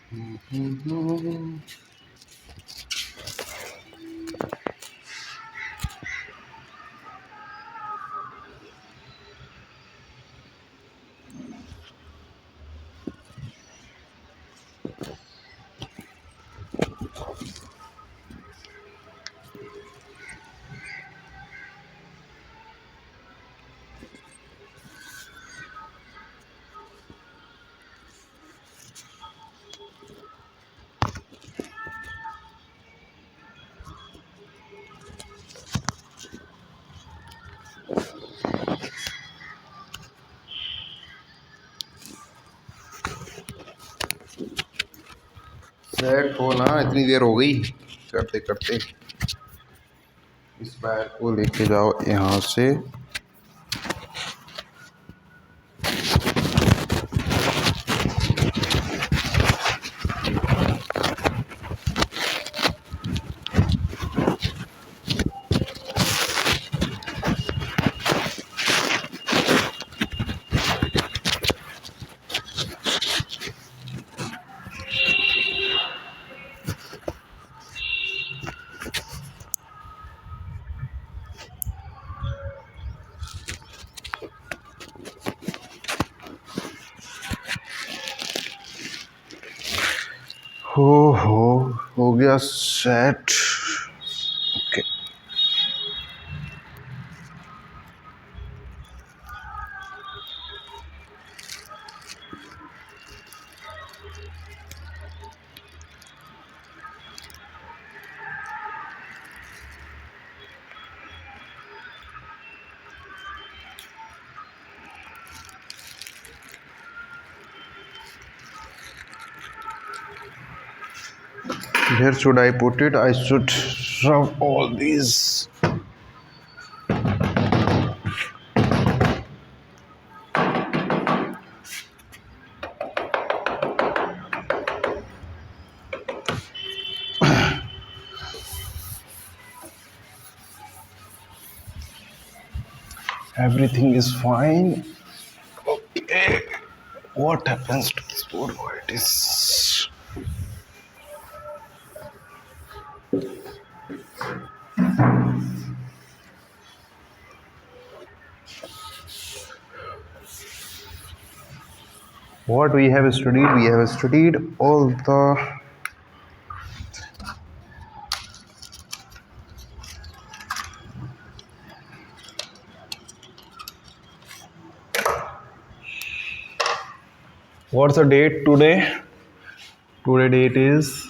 Set हो ना, इतनी देर हो गई करते करते। इस बैग को लेके जाओ यहाँ से। हो गया set. Okay, where should I put it? I should shove all these. Everything is fine. Okay, what happens to this board? What is? What we have studied? We have studied all the What's the date today? Today date is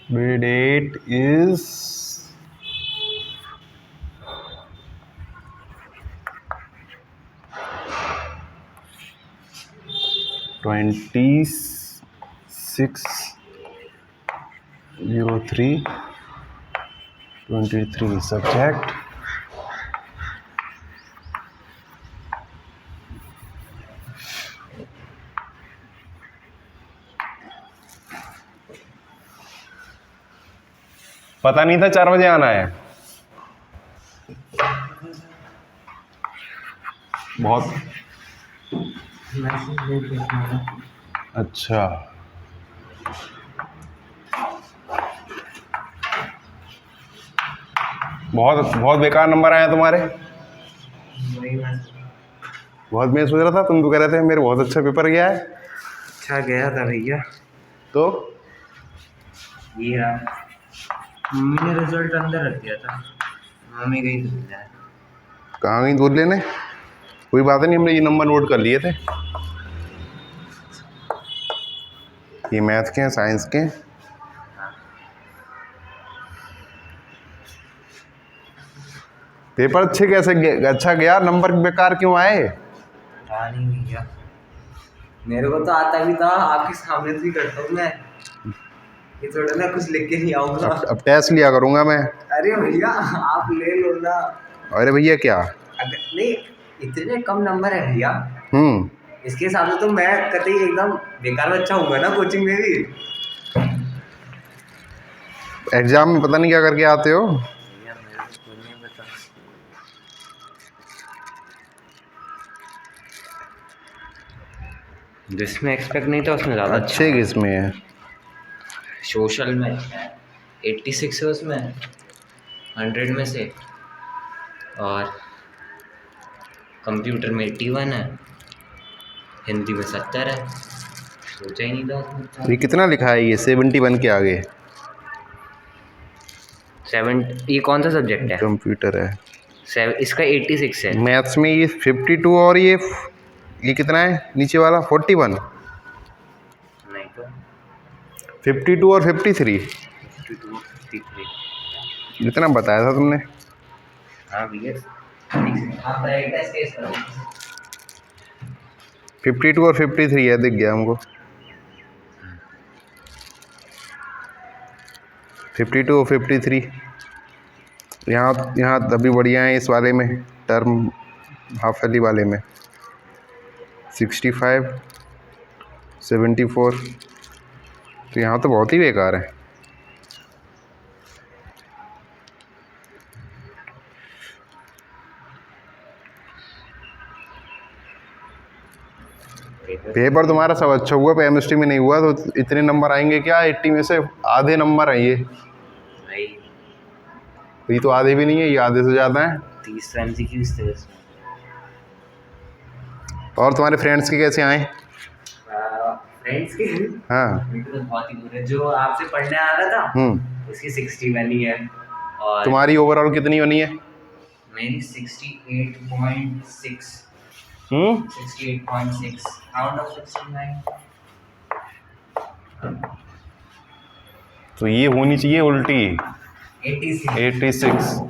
today date is 26/03/23 subject पता नहीं था 4 बजे आना है। बहुत अच्छा, बहुत बहुत बेकार नंबर आया तुम्हारे। बहुत, मैं सोच रहा था तुम तो कह रहे थे मेरे बहुत अच्छा पेपर गया है। अच्छा गया था भैया। तो ये रहा, मम्मी ने रिजल्ट अंदर रख दिया था, मम्मी गई दूर जाए। कहाँ गई दूर लेने? कोई बात नहीं, हमने ये नंबर नोट कर लिए थे। ये मैथ के हैं, साइंस के। पेपर अच्छे कैसे अच्छा गया, नंबर बेकार क्यों आए? पता नहीं भैया, मेरे को तो आता भी था, आपके सामने तो ही करता हूँ मैं, ये थोड़ा ना कुछ लिख के नहीं आऊंगा। अब टेस्ट लिया करूंगा मैं। अरे भैया आप ले लो ना। अरे भैया क्या? अगर नहीं, इतने कम नंबर है भैया। इसके हिसाब से तो मैं कतई एकदम बेकार बच्चा हूँ ना कोचिंग में भी। एग्जाम में पता नहीं क्या करके आते हो। भैया मेरे को कुछ नहीं पता। जिसमें एक्सपेक्ट नहीं था उसमें ज़्यादा अच्छे किस में है? सोशल में 86 है उसमें 100 में से, और कंप्यूटर में 81 है, हिंदी में 70 है। सोचा ही नहीं था उसमें इतना। ये कितना लिखा है? ये 71 के आगे 7। ये कौन सा सब्जेक्ट है? कंप्यूटर है। इसका 86 है। मैथ्स में ये 52 और ये कितना है नीचे वाला? 41। नहीं तो 52 और 53 52 53। जितना बताया था तुमने। हाँ भैया आप प्राइवेट टेस्ट केस करो। 52 और 53 है, दिख गया हमको। 52 और 53 यहाँ अभी बढ़िया है इस वाले में, टर्म हाफ वाली वाले में 65 74। तो यहाँ तो बहुत ही बेकार है। पेपर तुम्हारा सब अच्छा हुआ, केमिस्ट्री में नहीं हुआ तो इतने नंबर आएंगे क्या? 80 में से आधे नंबर हैं ये। भाई ये तो आधे भी नहीं है, ये आधे से ज़्यादा है। 30 MCQs थे इसमें। और तुम्हारे फ्रेंड्स के कैसे आए? फ्रेंड्स के हाँ। मेरे को तो बहुत ही बुरे। जो आपसे पढ़ने आ रहा था उसकी 60 बनी है, और तुम्हारी ओवरऑल कितनी बनी है? मेरी 68.6। 68.6 आउट ऑफ 69। तो ये होनी चाहिए उल्टी 86।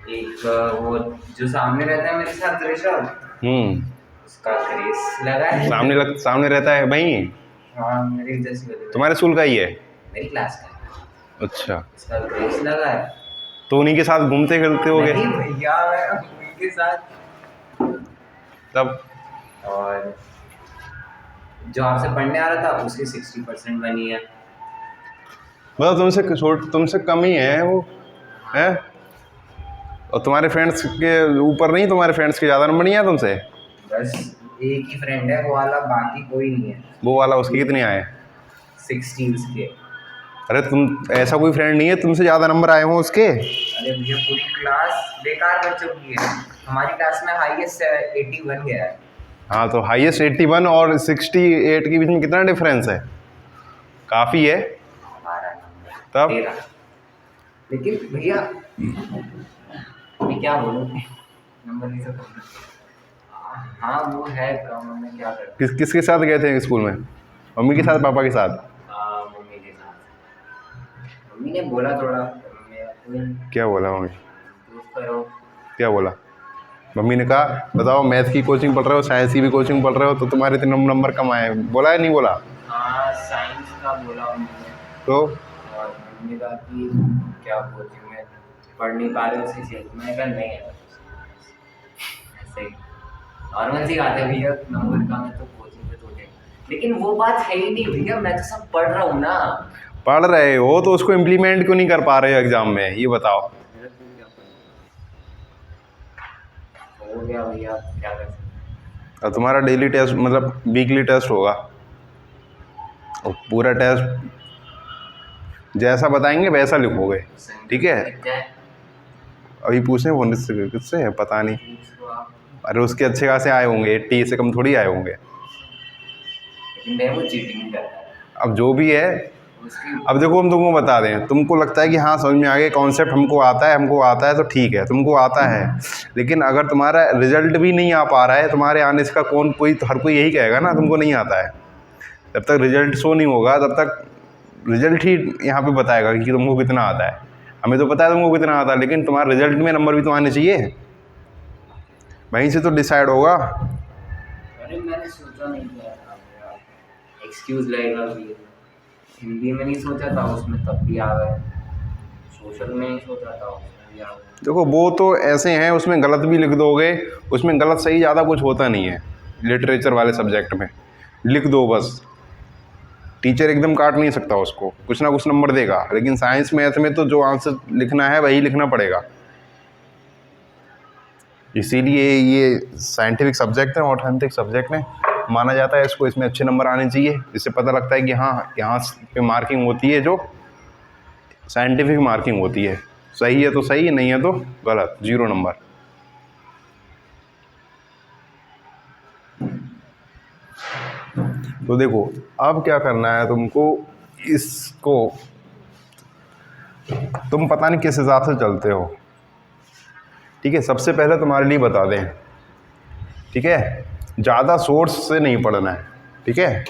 एक वो जो सामने रहता है मेरे साथ ऋषभ, उसका ग्रेस लगा है। सामने रहता है भाई। हाँ मेरी जैसी वाली। तुम्हारे स्कूल का ही है? मेरी क्लास का है। अच्छा। उसका ग्रेस लगा है। तो उन्हीं के साथ घूमते फिरते होगे? नहीं भैया मैं उनके साथ। तब और जो आपसे पढ़ने आ रहा था उसकी 60% बनी है। मतलब तुमसे कम ही है वो है। और तुम्हारे फ्रेंड्स के ऊपर नहीं? तुम्हारे फ्रेंड्स के ज़्यादा नंबर नहीं है तुमसे? बस एक ही फ्रेंड है वो वाला, बाकी कोई नहीं है। वो वाला उसके कितने आए? 60 के। अरे तुम ऐसा कोई फ्रेंड नहीं है तुमसे ज़्यादा नंबर आए हों उसके? अरे भैया पूरी क्लास बेकार बच्चों की है। हमारी क्लास में हाईएस्ट 81 गया है। हाँ तो हाईएस्ट 81 और 68 के बीच में कितना डिफरेंस है? काफ़ी है। 12 नंबर तब 13। लेकिन भैया मैं क्या बोलूँ, नंबर नहीं सकता। हाँ वो है कम, मैं क्या करूँ। किसके साथ गए थे स्कूल में? मम्मी के साथ, पापा के साथ? मम्मी के साथ। मम्मी ने बोला थोड़ा क्या बोला मम्मी? करो। क्या बोला मम्मी ने? कहा बताओ मैथ की कोचिंग पढ़ रहे हो, साइंस की भी कोचिंग पढ़ रहे हो, तो तुम्हारे इतने नंबर कम आए? बोला है नहीं बोला? हाँ साइंस का बोला उन्होंने। तो और मम्मी ने कहा कि क्या कोचिंग में पढ़ नहीं पा रहे उसी से। मैंने कहा नहीं है ऐसे ही नॉर्मल सी बात है भैया, नंबर कम है तो कोचिंग पे तो उठे। लेकिन वो बात है ही नहीं भैया, मैं तो सब पढ़ रहा हूँ ना। पढ़ रहे हो तो उसको इम्प्लीमेंट क्यों नहीं कर पा रहे हो एग्जाम में, ये बताओ। हो गया भैया, क्या कर सकते। और तुम्हारा डेली टेस्ट मतलब वीकली टेस्ट होगा, और पूरा टेस्ट जैसा बताएंगे वैसा लिखोगे, ठीक है? अभी पूछने फोन किससे है पता नहीं। अरे उसके अच्छे खासे आए होंगे, 80 से कम थोड़ी आए होंगे। मैं वो चीटिंग करता है। अब जो भी है, अब देखो हम तुमको बता दें, तुमको लगता है कि हाँ समझ में आ गया कॉन्सेप्ट, हमको आता है तो ठीक है, तुमको आता है। लेकिन अगर तुम्हारा रिजल्ट भी नहीं आ पा रहा है, तुम्हारे आने से का हर कोई यही कहेगा ना तुमको नहीं आता है। जब तक रिजल्ट शो नहीं होगा तब तक रिजल्ट ही यहाँ पे बताएगा कि तुमको कितना आता है। हमें तो पता है तुमको कितना आता है, लेकिन तुम्हारे रिजल्ट में नंबर भी तो आने चाहिए, वहीं से तो डिसाइड होगा। अरे मैंने सोचा नहीं था, एक्सक्यूज लगेगा भी। हिंदी में नहीं सोचा था, उसमें तब भी आ गए। सोशल में नहीं सोचा था, उसमें या वो। देखो वो तो ऐसे हैं, उसमें गलत भी लिख दोगे, उसमें गलत सही ज़्यादा कुछ होता नहीं है। लिटरेचर वाले सब्जेक्ट में लिख दो बस, टीचर एकदम काट नहीं सकता उसको, कुछ ना कुछ नंबर देगा। लेकिन साइंस मैथ में तो जो आंसर लिखना है वही लिखना पड़ेगा। इसीलिए ये साइंटिफिक सब्जेक्ट है, ऑथेंटिक सब्जेक्ट है, माना जाता है इसको। इसमें अच्छे नंबर आने चाहिए, इससे पता लगता है कि हाँ यहाँ पे मार्किंग होती है, जो साइंटिफिक मार्किंग होती है। सही है तो सही, नहीं है तो गलत, 0 नंबर। तो देखो अब क्या करना है तुमको, इसको तुम पता नहीं किस हिसाब से चलते हो, ठीक है। सबसे पहले तुम्हारे लिए बता दें, ठीक है, ज़्यादा सोर्स से नहीं पढ़ना है, ठीक है।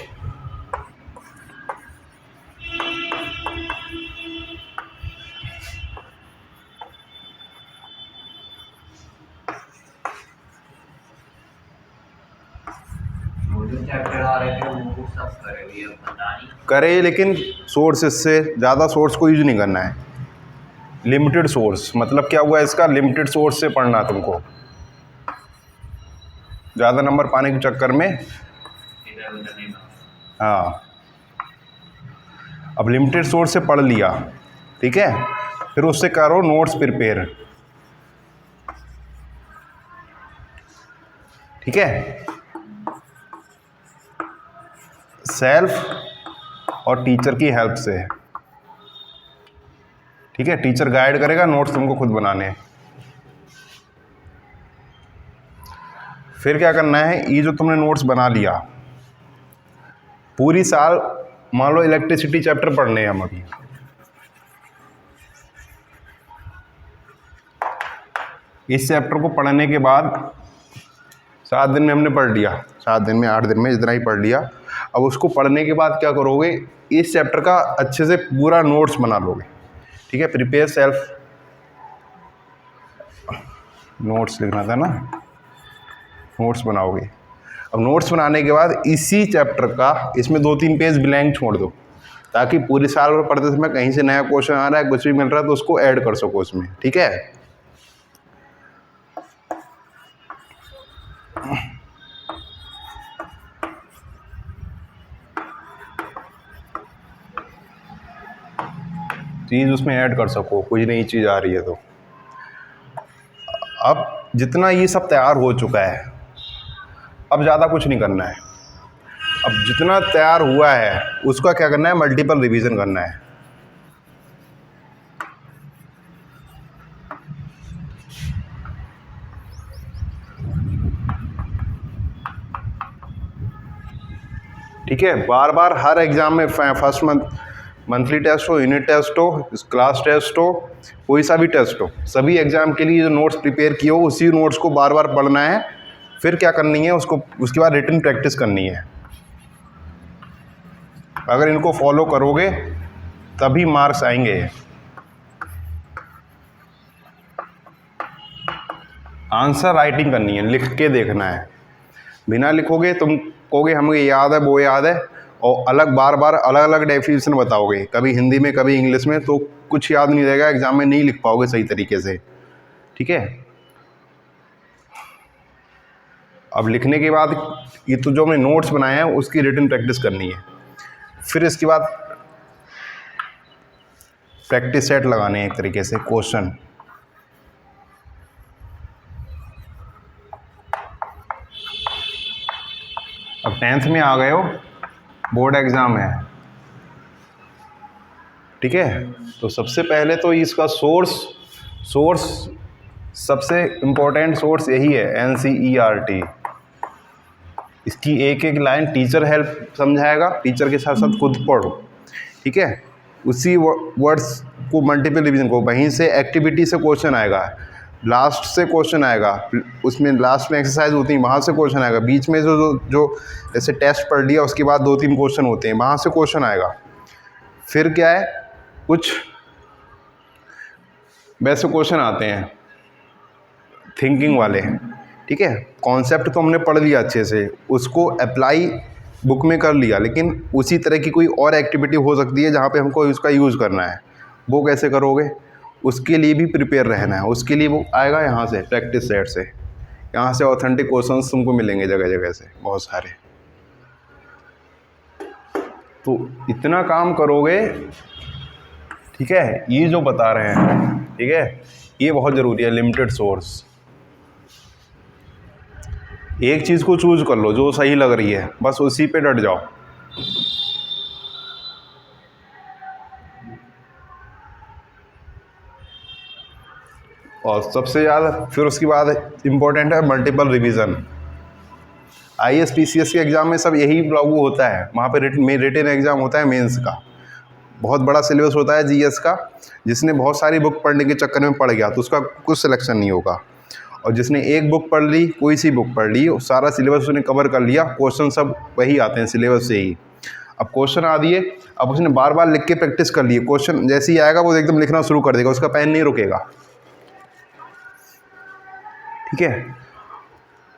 वो जो चैप्टर आ रहे थे वो सब करे हुए अब पता नहीं। करे, लेकिन सोर्सेज से ज़्यादा सोर्स को यूज नहीं करना है। लिमिटेड सोर्स मतलब क्या हुआ इसका, लिमिटेड सोर्स से पढ़ना तुमको, ज़्यादा नंबर पाने के चक्कर में। इधर उधर नहीं भागना। हाँ, अब लिमिटेड सोर्स से पढ़ लिया, ठीक है, फिर उससे करो नोट्स प्रिपेयर, ठीक है। सेल्फ और टीचर की हेल्प से, ठीक है। टीचर गाइड करेगा, नोट्स तुमको खुद बनाने हैं। फिर क्या करना है, ये जो तुमने नोट्स बना लिया, पूरी साल मान लो इलेक्ट्रिसिटी चैप्टर पढ़ने हैं हम अभी, इस चैप्टर को पढ़ने के बाद 7 दिन में हमने पढ़ लिया, 7 दिन में 8 दिन में इतना ही पढ़ लिया। अब उसको पढ़ने के बाद क्या करोगे, इस चैप्टर का अच्छे से पूरा नोट्स बना लोगे, ठीक है। प्रिपेयर सेल्फ, नोट्स लिखना था ना, नोट्स बनाओगे। अब नोट्स बनाने के बाद इसी चैप्टर का इसमें 2-3 पेज ब्लैंक छोड़ दो, ताकि पूरी साल भर पढ़ते समय कहीं से नया क्वेश्चन आ रहा है, कुछ भी मिल रहा है तो उसको ऐड कर सको उसमें, ठीक है। चीज़ उसमें ऐड कर सको, कोई नई चीज़ आ रही है तो। अब जितना ये सब तैयार हो चुका है, अब ज़्यादा कुछ नहीं करना है। अब जितना तैयार हुआ है उसका क्या करना है, मल्टीपल रिवीजन करना है। ठीक है, बार बार हर एग्ज़ाम में फर्स्ट मंथली टेस्ट हो, यूनिट टेस्ट हो, क्लास टेस्ट हो, कोई सा भी टेस्ट हो, सभी एग्ज़ाम के लिए जो नोट्स प्रिपेयर किए हो उसी नोट्स को बार बार पढ़ना है। फिर क्या करनी है उसको, उसके बाद रिटन प्रैक्टिस करनी है। अगर इनको फॉलो करोगे तभी मार्क्स आएंगे। आंसर राइटिंग करनी है, लिख के देखना है। बिना लिखोगे तुम कहोगे हमें याद है, वो याद है, और अलग बार बार अलग अलग डेफिनेशन बताओगे, कभी हिंदी में कभी इंग्लिश में, तो कुछ याद नहीं रहेगा, एग्ज़ाम में नहीं लिख पाओगे सही तरीके से, ठीक है। अब लिखने के बाद ये तो जो हमने नोट्स बनाए हैं उसकी रिटन प्रैक्टिस करनी है। फिर इसके बाद प्रैक्टिस सेट लगाने हैं, एक तरीके से क्वेश्चन। अब 10th में आ गए हो, बोर्ड एग्ज़ाम है, ठीक है। तो सबसे पहले तो इसका सोर्स सबसे इम्पोर्टेंट सोर्स यही है, NCERT। इसकी एक एक लाइन टीचर हेल्प समझाएगा, टीचर के साथ साथ खुद पढ़ो, ठीक है। उसी वर्ड्स को मल्टीपल रिवीजन को, वहीं से एक्टिविटी से क्वेश्चन आएगा, लास्ट से क्वेश्चन आएगा, उसमें लास्ट में एक्सरसाइज होती है वहाँ से क्वेश्चन आएगा, बीच में जो जैसे टेस्ट पढ़ लिया उसके बाद 2-3 क्वेश्चन होते हैं वहाँ से क्वेश्चन आएगा। फिर क्या है, कुछ वैसे क्वेश्चन आते हैं थिंकिंग वाले, ठीक है। कॉन्सेप्ट तो हमने पढ़ लिया अच्छे से, उसको अप्लाई बुक में कर लिया, लेकिन उसी तरह की कोई और एक्टिविटी हो सकती है जहाँ पे हमको उसका यूज़ करना है। वो कैसे करोगे, उसके लिए भी प्रिपेयर रहना है। उसके लिए वो आएगा यहाँ से, प्रैक्टिस सेट से। यहाँ से ऑथेंटिक क्वेश्चंस तुमको मिलेंगे जगह जगह से, बहुत सारे। तो इतना काम करोगे, ठीक है। ये जो बता रहे हैं, ठीक है, ये बहुत ज़रूरी है। लिमिटेड सोर्स, एक चीज़ को चूज कर लो जो सही लग रही है, बस उसी पे डट जाओ। और सबसे ज़्यादा फिर उसके बाद इम्पोर्टेंट है मल्टीपल रिवीजन। IAS PCS के एग्ज़ाम में सब यही लागू होता है। वहाँ पे रिटन एग्ज़ाम होता है मेंस का, बहुत बड़ा सिलेबस होता है GS का। जिसने बहुत सारी बुक पढ़ने के चक्कर में पड़ गया तो उसका कुछ सिलेक्शन नहीं होगा। और जिसने एक बुक पढ़ ली, कोई सी बुक पढ़ ली, सारा सिलेबस उसने कवर कर लिया, क्वेश्चन सब वही आते हैं सिलेबस से ही। अब क्वेश्चन आ दिए, अब उसने बार बार लिख के प्रैक्टिस कर लिए, क्वेश्चन जैसे ही आएगा वो एकदम लिखना शुरू कर देगा, उसका पेन नहीं रुकेगा, ठीक है,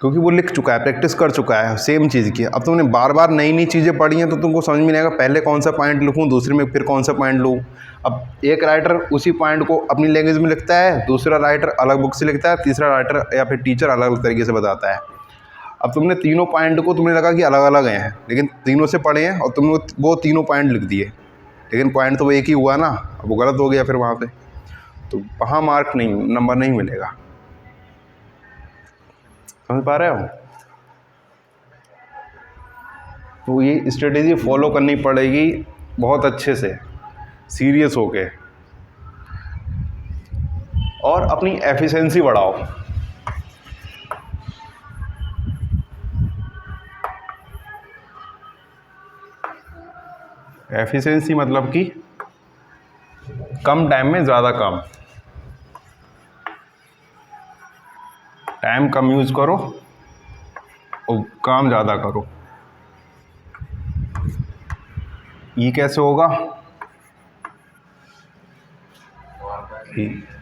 क्योंकि वो लिख चुका है, प्रैक्टिस कर चुका है सेम चीज़ की। अब तुमने बार बार नई नई चीज़ें पढ़ी हैं तो तुमको समझ में नहीं आएगा पहले कौन सा पॉइंट लिखूँ, दूसरे में फिर कौन सा पॉइंट लूँ। अब एक राइटर उसी पॉइंट को अपनी लैंग्वेज में लिखता है, दूसरा राइटर अलग बुक से लिखता है, तीसरा राइटर या फिर टीचर अलग अलग तरीके से बताता है। अब तुमने तीनों पॉइंट को तुमने लगा कि अलग अलग हैं, लेकिन तीनों से पढ़े हैं और तुमने वो तीनों पॉइंट लिख दिए, लेकिन पॉइंट तो वो एक ही हुआ ना। अब वो गलत हो गया फिर वहाँ पर, तो वहाँ मार्क नहीं, नंबर नहीं मिलेगा। समझ पा रहे हो? तो ये स्ट्रेटेजी फॉलो करनी पड़ेगी बहुत अच्छे से, सीरियस होके, और अपनी एफिशिएंसी बढ़ाओ। एफिशिएंसी मतलब कि कम टाइम में ज़्यादा काम, टाइम कम यूज़ करो और काम ज़्यादा करो। ये कैसे होगा?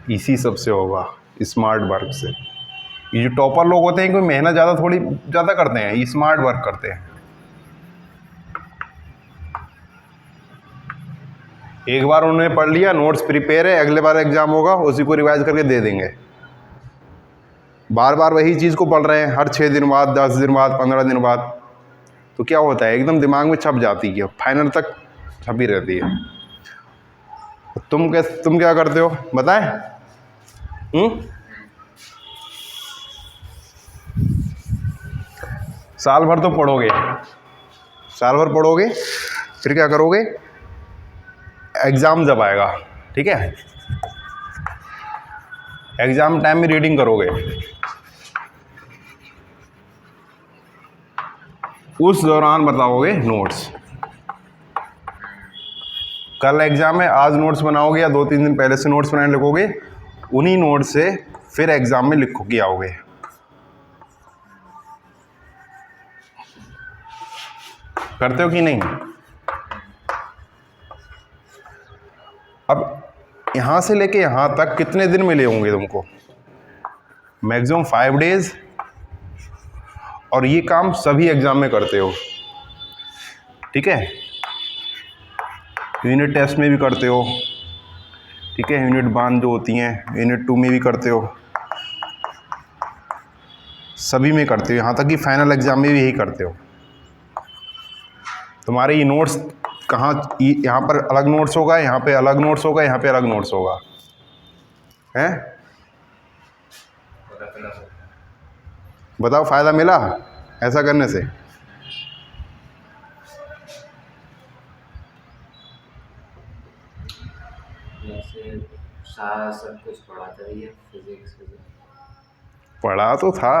इसी सब से होगा, स्मार्ट वर्क से। ये जो टॉपर लोग होते हैं कोई मेहनत थोड़ी ज़्यादा करते हैं, ये स्मार्ट वर्क करते हैं। एक बार उन्होंने पढ़ लिया, नोट्स प्रिपेयर है, अगले बार एग्ज़ाम होगा उसी को रिवाइज करके दे देंगे। बार बार वही चीज़ को पढ़ रहे हैं, हर 6 दिन बाद, 10 दिन बाद, 15 दिन बाद, तो क्या होता है एकदम दिमाग में छप जाती है, फाइनल तक छपी रहती है। तुम क्या करते हो बताएं? साल भर तो पढ़ोगे, साल भर पढ़ोगे, फिर क्या करोगे? एग्ज़ाम जब आएगा, ठीक है, एग्ज़ाम टाइम में रीडिंग करोगे, उस दौरान बताओगे नोट्स। कल एग्ज़ाम है, आज नोट्स बनाओगे या 2-3 दिन पहले से नोट्स बनाने लगोगे, उन्हीं नोट्स से फिर एग्ज़ाम में लिखो के आओगे। करते हो कि नहीं? अब यहाँ से लेके यहाँ तक कितने दिन मिले होंगे तुमको? Maximum 5 days. और ये काम सभी एग्ज़ाम में करते हो, ठीक है, यूनिट टेस्ट में भी करते हो, ठीक है, यूनिट 1 जो होती हैं, यूनिट 2 में भी करते हो, सभी में करते हो, यहाँ तक कि फाइनल एग्ज़ाम में भी यही करते हो। तुम्हारे ये नोट्स कहाँ, यहाँ पर अलग नोट्स होगा, यहाँ पे अलग नोट्स होगा, यहाँ पे अलग नोट्स होगा, हैं? बताओ फ़ायदा मिला ऐसा करने से? सब कुछ पढ़ाता ही है, फिजिक्स पढ़ा तो था।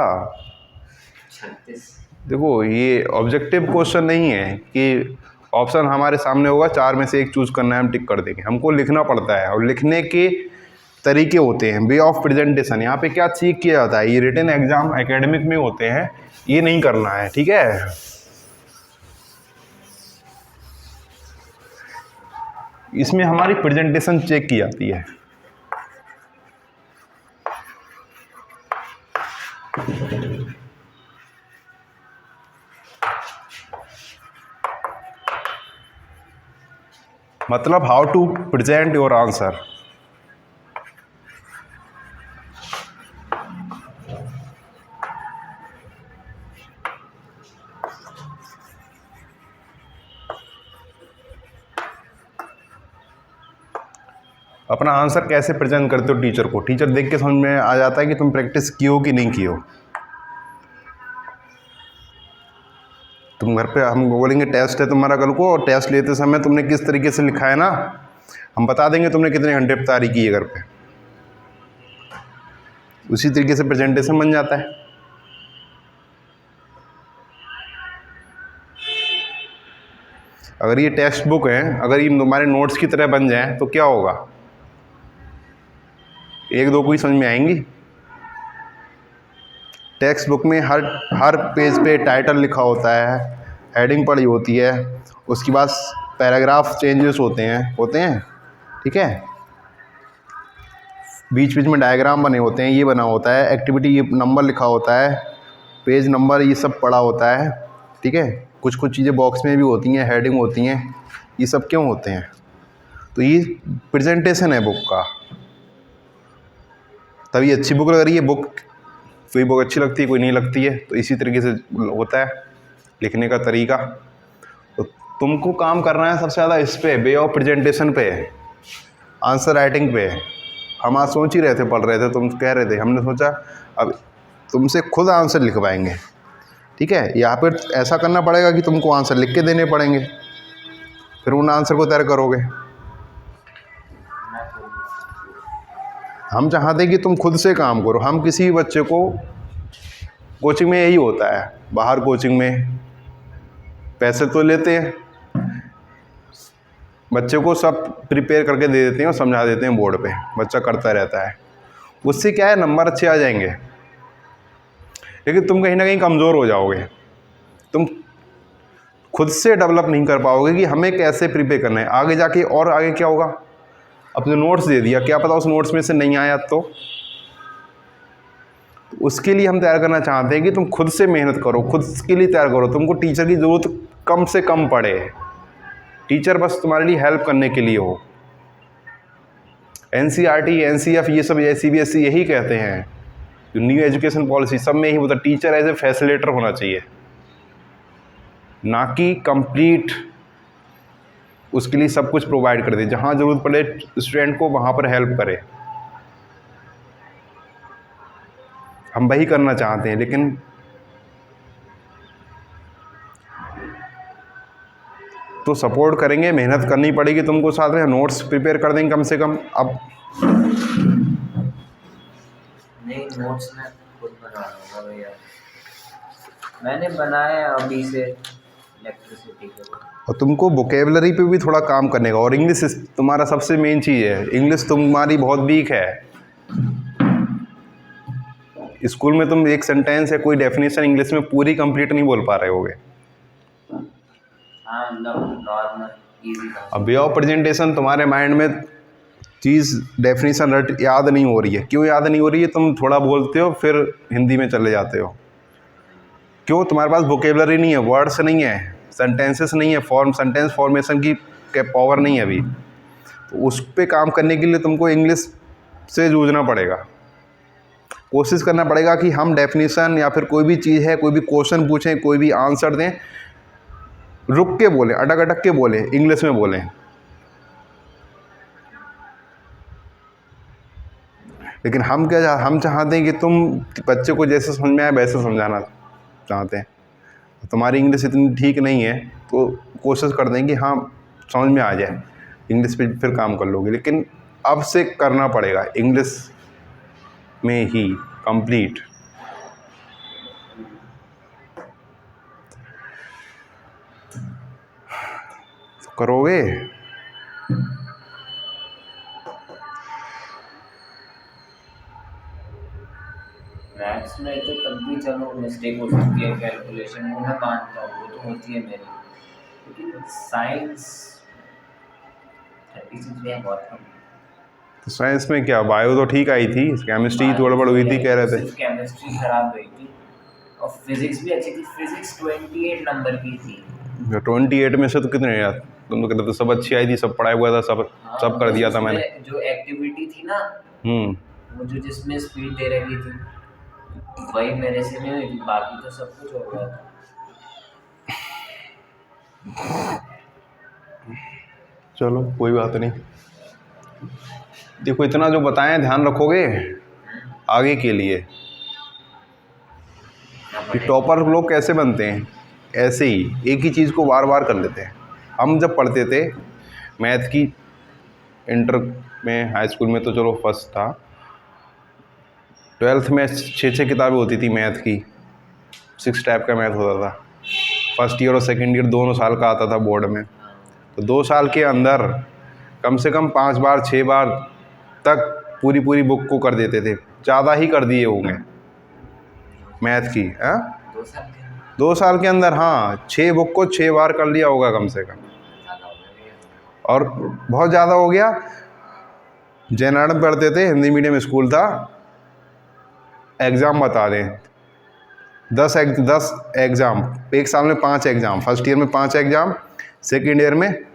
36। देखो ये ऑब्जेक्टिव क्वेश्चन नहीं है कि ऑप्शन हमारे सामने होगा, 4 में से एक चूज़ करना है, हम टिक कर देंगे। हमको लिखना पड़ता है और लिखने के तरीके होते हैं, वे ऑफ प्रेजेंटेशन। यहाँ पे क्या चीक किया जाता है, ये रिटन एग्ज़ाम एकेडमिक में होते हैं, ये नहीं करना है, ठीक है। इसमें हमारी प्रेजेंटेशन चेक की जाती है। मतलब how to present your answer, अपना आंसर कैसे प्रेजेंट करते हो टीचर को, टीचर देख के समझ में आ जाता है कि तुम प्रैक्टिस की हो कि नहीं की हो। तुम घर पे हम बोलेंगे टेस्ट है तुम्हारा कल को, और टेस्ट लेते समय तुमने किस तरीके से लिखा है ना, हम बता देंगे तुमने कितने घंटे तैयारी की है घर पे। उसी तरीके से प्रेजेंटेशन बन जाता है। अगर ये टेक्स्ट बुक है, अगर ये तुम्हारे नोट्स की तरह बन जाए तो क्या होगा, एक दो को ही समझ में आएंगी। टेक्स्ट बुक में हर पेज पे टाइटल लिखा होता है, हेडिंग पड़ी होती है, उसके बाद पैराग्राफ चेंजेस होते हैं, ठीक है, बीच बीच में डायग्राम बने होते हैं, ये बना होता है, एक्टिविटी ये नंबर लिखा होता है, पेज नंबर ये सब पड़ा होता है, ठीक है। कुछ कुछ चीज़ें बॉक्स में भी होती हैं, हेडिंग होती हैं, ये सब क्यों होते हैं, तो ये प्रेजेंटेशन है बुक का। तभी अच्छी बुक लग रही है। बुक कोई बुक अच्छी लगती है, कोई नहीं लगती है, तो इसी तरीके से होता है लिखने का तरीका। तो तुमको काम करना है सबसे ज़्यादा इस पे, वे ऑफ प्रेजेंटेशन पे, आंसर राइटिंग पे। हम आज सोच ही रहे थे, पढ़ रहे थे, तुम कह रहे थे, हमने सोचा अब तुमसे खुद आंसर लिखवाएंगे, ठीक है। यहाँ पर ऐसा करना पड़ेगा कि तुमको आंसर लिख के देने पड़ेंगे, फिर उन आंसर को तैयार करोगे। हम चाहते हैं कि तुम खुद से काम करो। हम किसी भी बच्चे को, कोचिंग में यही होता है, बाहर कोचिंग में पैसे तो लेते हैं, बच्चे को सब प्रिपेयर करके दे देते हैं और समझा देते हैं बोर्ड पे, बच्चा करता रहता है, उससे क्या है नंबर अच्छे आ जाएंगे, लेकिन तुम कहीं ना कहीं कमज़ोर हो जाओगे। तुम खुद से डेवलप नहीं कर पाओगे कि हमें कैसे प्रिपेयर करना है आगे जाके। और आगे क्या होगा, अपने नोट्स दे दिया, क्या पता उस नोट्स में से नहीं आया, तो उसके लिए हम तैयार करना चाहते हैं कि तुम खुद से मेहनत करो, खुद के लिए तैयार करो। तुमको टीचर की ज़रूरत कम से कम पड़े, टीचर बस तुम्हारे लिए हेल्प करने के लिए हो। NCERT, NCF ये सब CBSE यही कहते हैं, जो न्यू एजुकेशन पॉलिसी सब में यही होता है, टीचर एज ए फैसिलिटेटर होना चाहिए, ना कि कंप्लीट उसके लिए सब कुछ प्रोवाइड कर दे। जहाँ ज़रूरत पड़े स्टूडेंट को वहाँ पर हेल्प करे, हम वही करना चाहते हैं। लेकिन तो सपोर्ट करेंगे, मेहनत करनी पड़ेगी तुमको, साथ में नोट्स प्रिपेयर कर देंगे कम से कम। अब नहीं, नोट्स मैं खुद बना लूँगा भैया, मैंने बनाया अभी से इलेक्ट्रिसिटी के। और तुमको वोकेबलरी पे भी थोड़ा काम करने का, और इंग्लिश तुम्हारा सबसे मेन चीज़ है। इंग्लिश तुम्हारी बहुत वीक है। स्कूल में तुम एक सेंटेंस या कोई डेफिनेशन इंग्लिश में पूरी कंप्लीट नहीं बोल पा रहे होगे। हाँ, नॉर्मल इजी था। अब वे ऑफ प्रेजेंटेशन तुम्हारे माइंड में चीज़ डेफिनेशन याद नहीं हो रही है। क्यों याद नहीं हो रही है, तुम थोड़ा बोलते हो फिर हिंदी में चले जाते हो। क्यों, तुम्हारे पास वोकेबलरी नहीं है, वर्ड्स नहीं है, सेंटेंसेस नहीं है, सेंटेंस फॉर्मेशन की पावर नहीं है अभी। तो उस पर काम करने के लिए तुमको इंग्लिश से जूझना पड़ेगा, कोशिश करना पड़ेगा कि हम डेफिनेशन या फिर कोई भी चीज़ है, कोई भी क्वेश्चन पूछें, कोई भी आंसर दें, रुक के बोलें, अटक अटक के बोलें, इंग्लिश में बोलें। लेकिन हम चाहते हैं कि तुम बच्चे को जैसे समझ में आए वैसे समझाना चाहते हैं। तुम्हारी इंग्लिश इतनी ठीक नहीं है तो कोशिश कर दें कि हाँ समझ में आ जाए, इंग्लिश पे फिर काम कर लोगे। लेकिन अब से करना पड़ेगा इंग्लिश में ही कंप्लीट। करोगे? मैथ्स में तो तब भी चलो मिस्टेक हो सकती है, कैलकुलेशन वो मैं मानता हूँ, वो तो होती है मेरी, लेकिन साइंस 36 में बहुत कम। तो साइंस में क्या, बायो तो ठीक आई थी, केमिस्ट्री थोड़ा बड़ हुई थी कह रहे थे। केमिस्ट्री खराब गई थी और फिजिक्स भी अच्छी थी। फिजिक्स 28 नंबर की थी। 28 में से तो कितने यार, तुम तो कहते थे सब अच्छी आई थी, सब पढ़ाया हुआ था, सब कर दिया था मैंने। जो एक्टिविटी थी ना, वो जो जिसमें स्पीड दे रखी थी वही मेरे से नहीं हुई थी, बाकी तो सब कुछ हो गया था। चलो कोई बात नहीं। देखो इतना जो बताएं ध्यान रखोगे आगे के लिए। कि टॉपर लोग कैसे बनते हैं, ऐसे ही एक ही चीज़ को बार बार कर लेते हैं। हम जब पढ़ते थे मैथ की, इंटर में, हाई स्कूल में तो चलो फर्स्ट था, 12th में 6 किताबें होती थी मैथ की, 6 टाइप का मैथ होता था। फर्स्ट ईयर और सेकंड ईयर दोनों साल का आता था बोर्ड में। तो 2 साल के अंदर कम से कम 5 बार 6 बार तक पूरी बुक को कर देते थे, ज़्यादा ही कर दिए होंगे मैथ की। 2 साल के 2 साल के अंदर, हाँ, 6 बुक को 6 बार कर लिया होगा कम से कम। ज़्यादा हो गया। और बहुत ज़्यादा हो गया। जयनारायण में पढ़ते थे, हिंदी मीडियम स्कूल था। एग्ज़ाम बता दें, 10 एग्ज़ाम, एक साल में 5 एग्ज़ाम, फर्स्ट ईयर में 5 एग्ज़ाम, सेकेंड ईयर में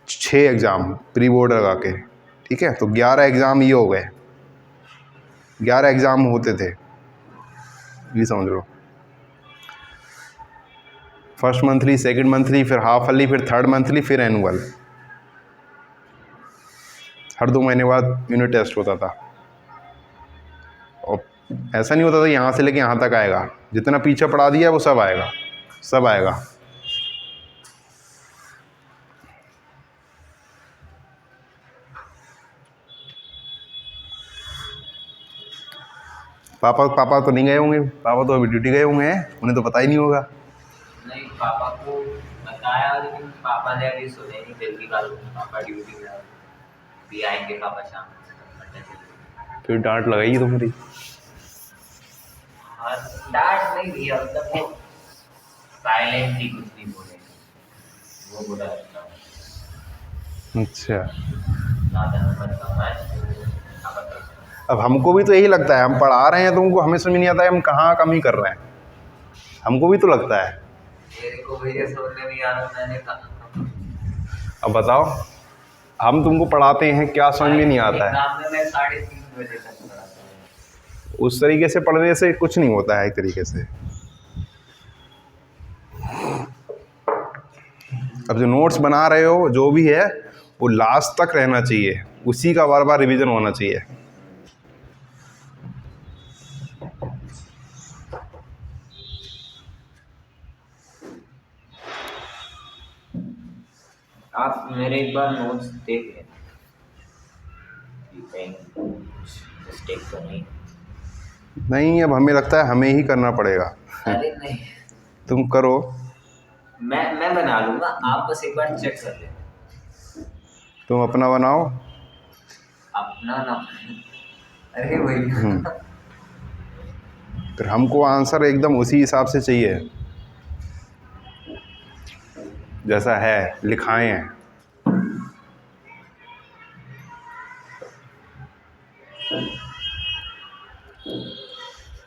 6 एग्ज़ाम प्री बोर्ड लगा के, ठीक है। तो 11 एग्ज़ाम ये हो गए, 11 एग्ज़ाम होते थे, ये समझ लो। फर्स्ट मंथली, सेकंड मंथली, फिर हाफ ईयरली, फिर थर्ड मंथली, फिर एनुअल। हर 2 महीने बाद यूनिट टेस्ट होता था। और ऐसा नहीं होता था यहाँ से लेके यहाँ तक आएगा, जितना पीछे पढ़ा दिया वो सब आएगा, सब आएगा। पापा तो नहीं गए होंगे, पापा तो अभी ड्यूटी गए होंगे हैं, उन्हें तो पता ही नहीं होगा। नहीं, पापा को बताया, लेकिन पापा ने अभी सुने नहीं, जल्दी कल पापा ड्यूटी में भी आएंगे, पापा शाम को। फिर डांट लगाई तुम्हारी? हाँ, डांट नहीं दिया, मतलब वो साइलेंटली कुछ नहीं बोले, वो बुरा लगता है। अच्छा, ज़्यादा नंबर कम आए, अब हमको भी तो यही लगता है, हम पढ़ा रहे हैं तो उनको हमें समझ नहीं आता है हम कहाँ कमी कर रहे हैं, हमको भी तो लगता है। मेरे को भैया सोचने नहीं आ रहा, मैंने कहा। अब बताओ, हम तुमको पढ़ाते हैं, क्या समझ में नहीं आता है? एग्जाम में मैं 3:30 बजे तक पढ़ाता हूँ। उस तरीके से पढ़ने से कुछ नहीं होता है, एक तरीके से। अब जो नोट्स बना रहे हो जो भी है वो लास्ट तक रहना चाहिए, उसी का बार बार रिवीजन होना चाहिए। आप मेरे एक बार नोट्स देख लें, मिस्टेक तो नहीं। अब हमें लगता है हमें ही करना पड़ेगा। अरे नहीं, तुम करो, मैं बना लूँगा, आप बस एक बार चेक कर लें। तुम अपना बनाओ। अपना ना, अरे वही। फिर हमको आंसर एकदम उसी हिसाब से चाहिए जैसा है, लिखाए हैं।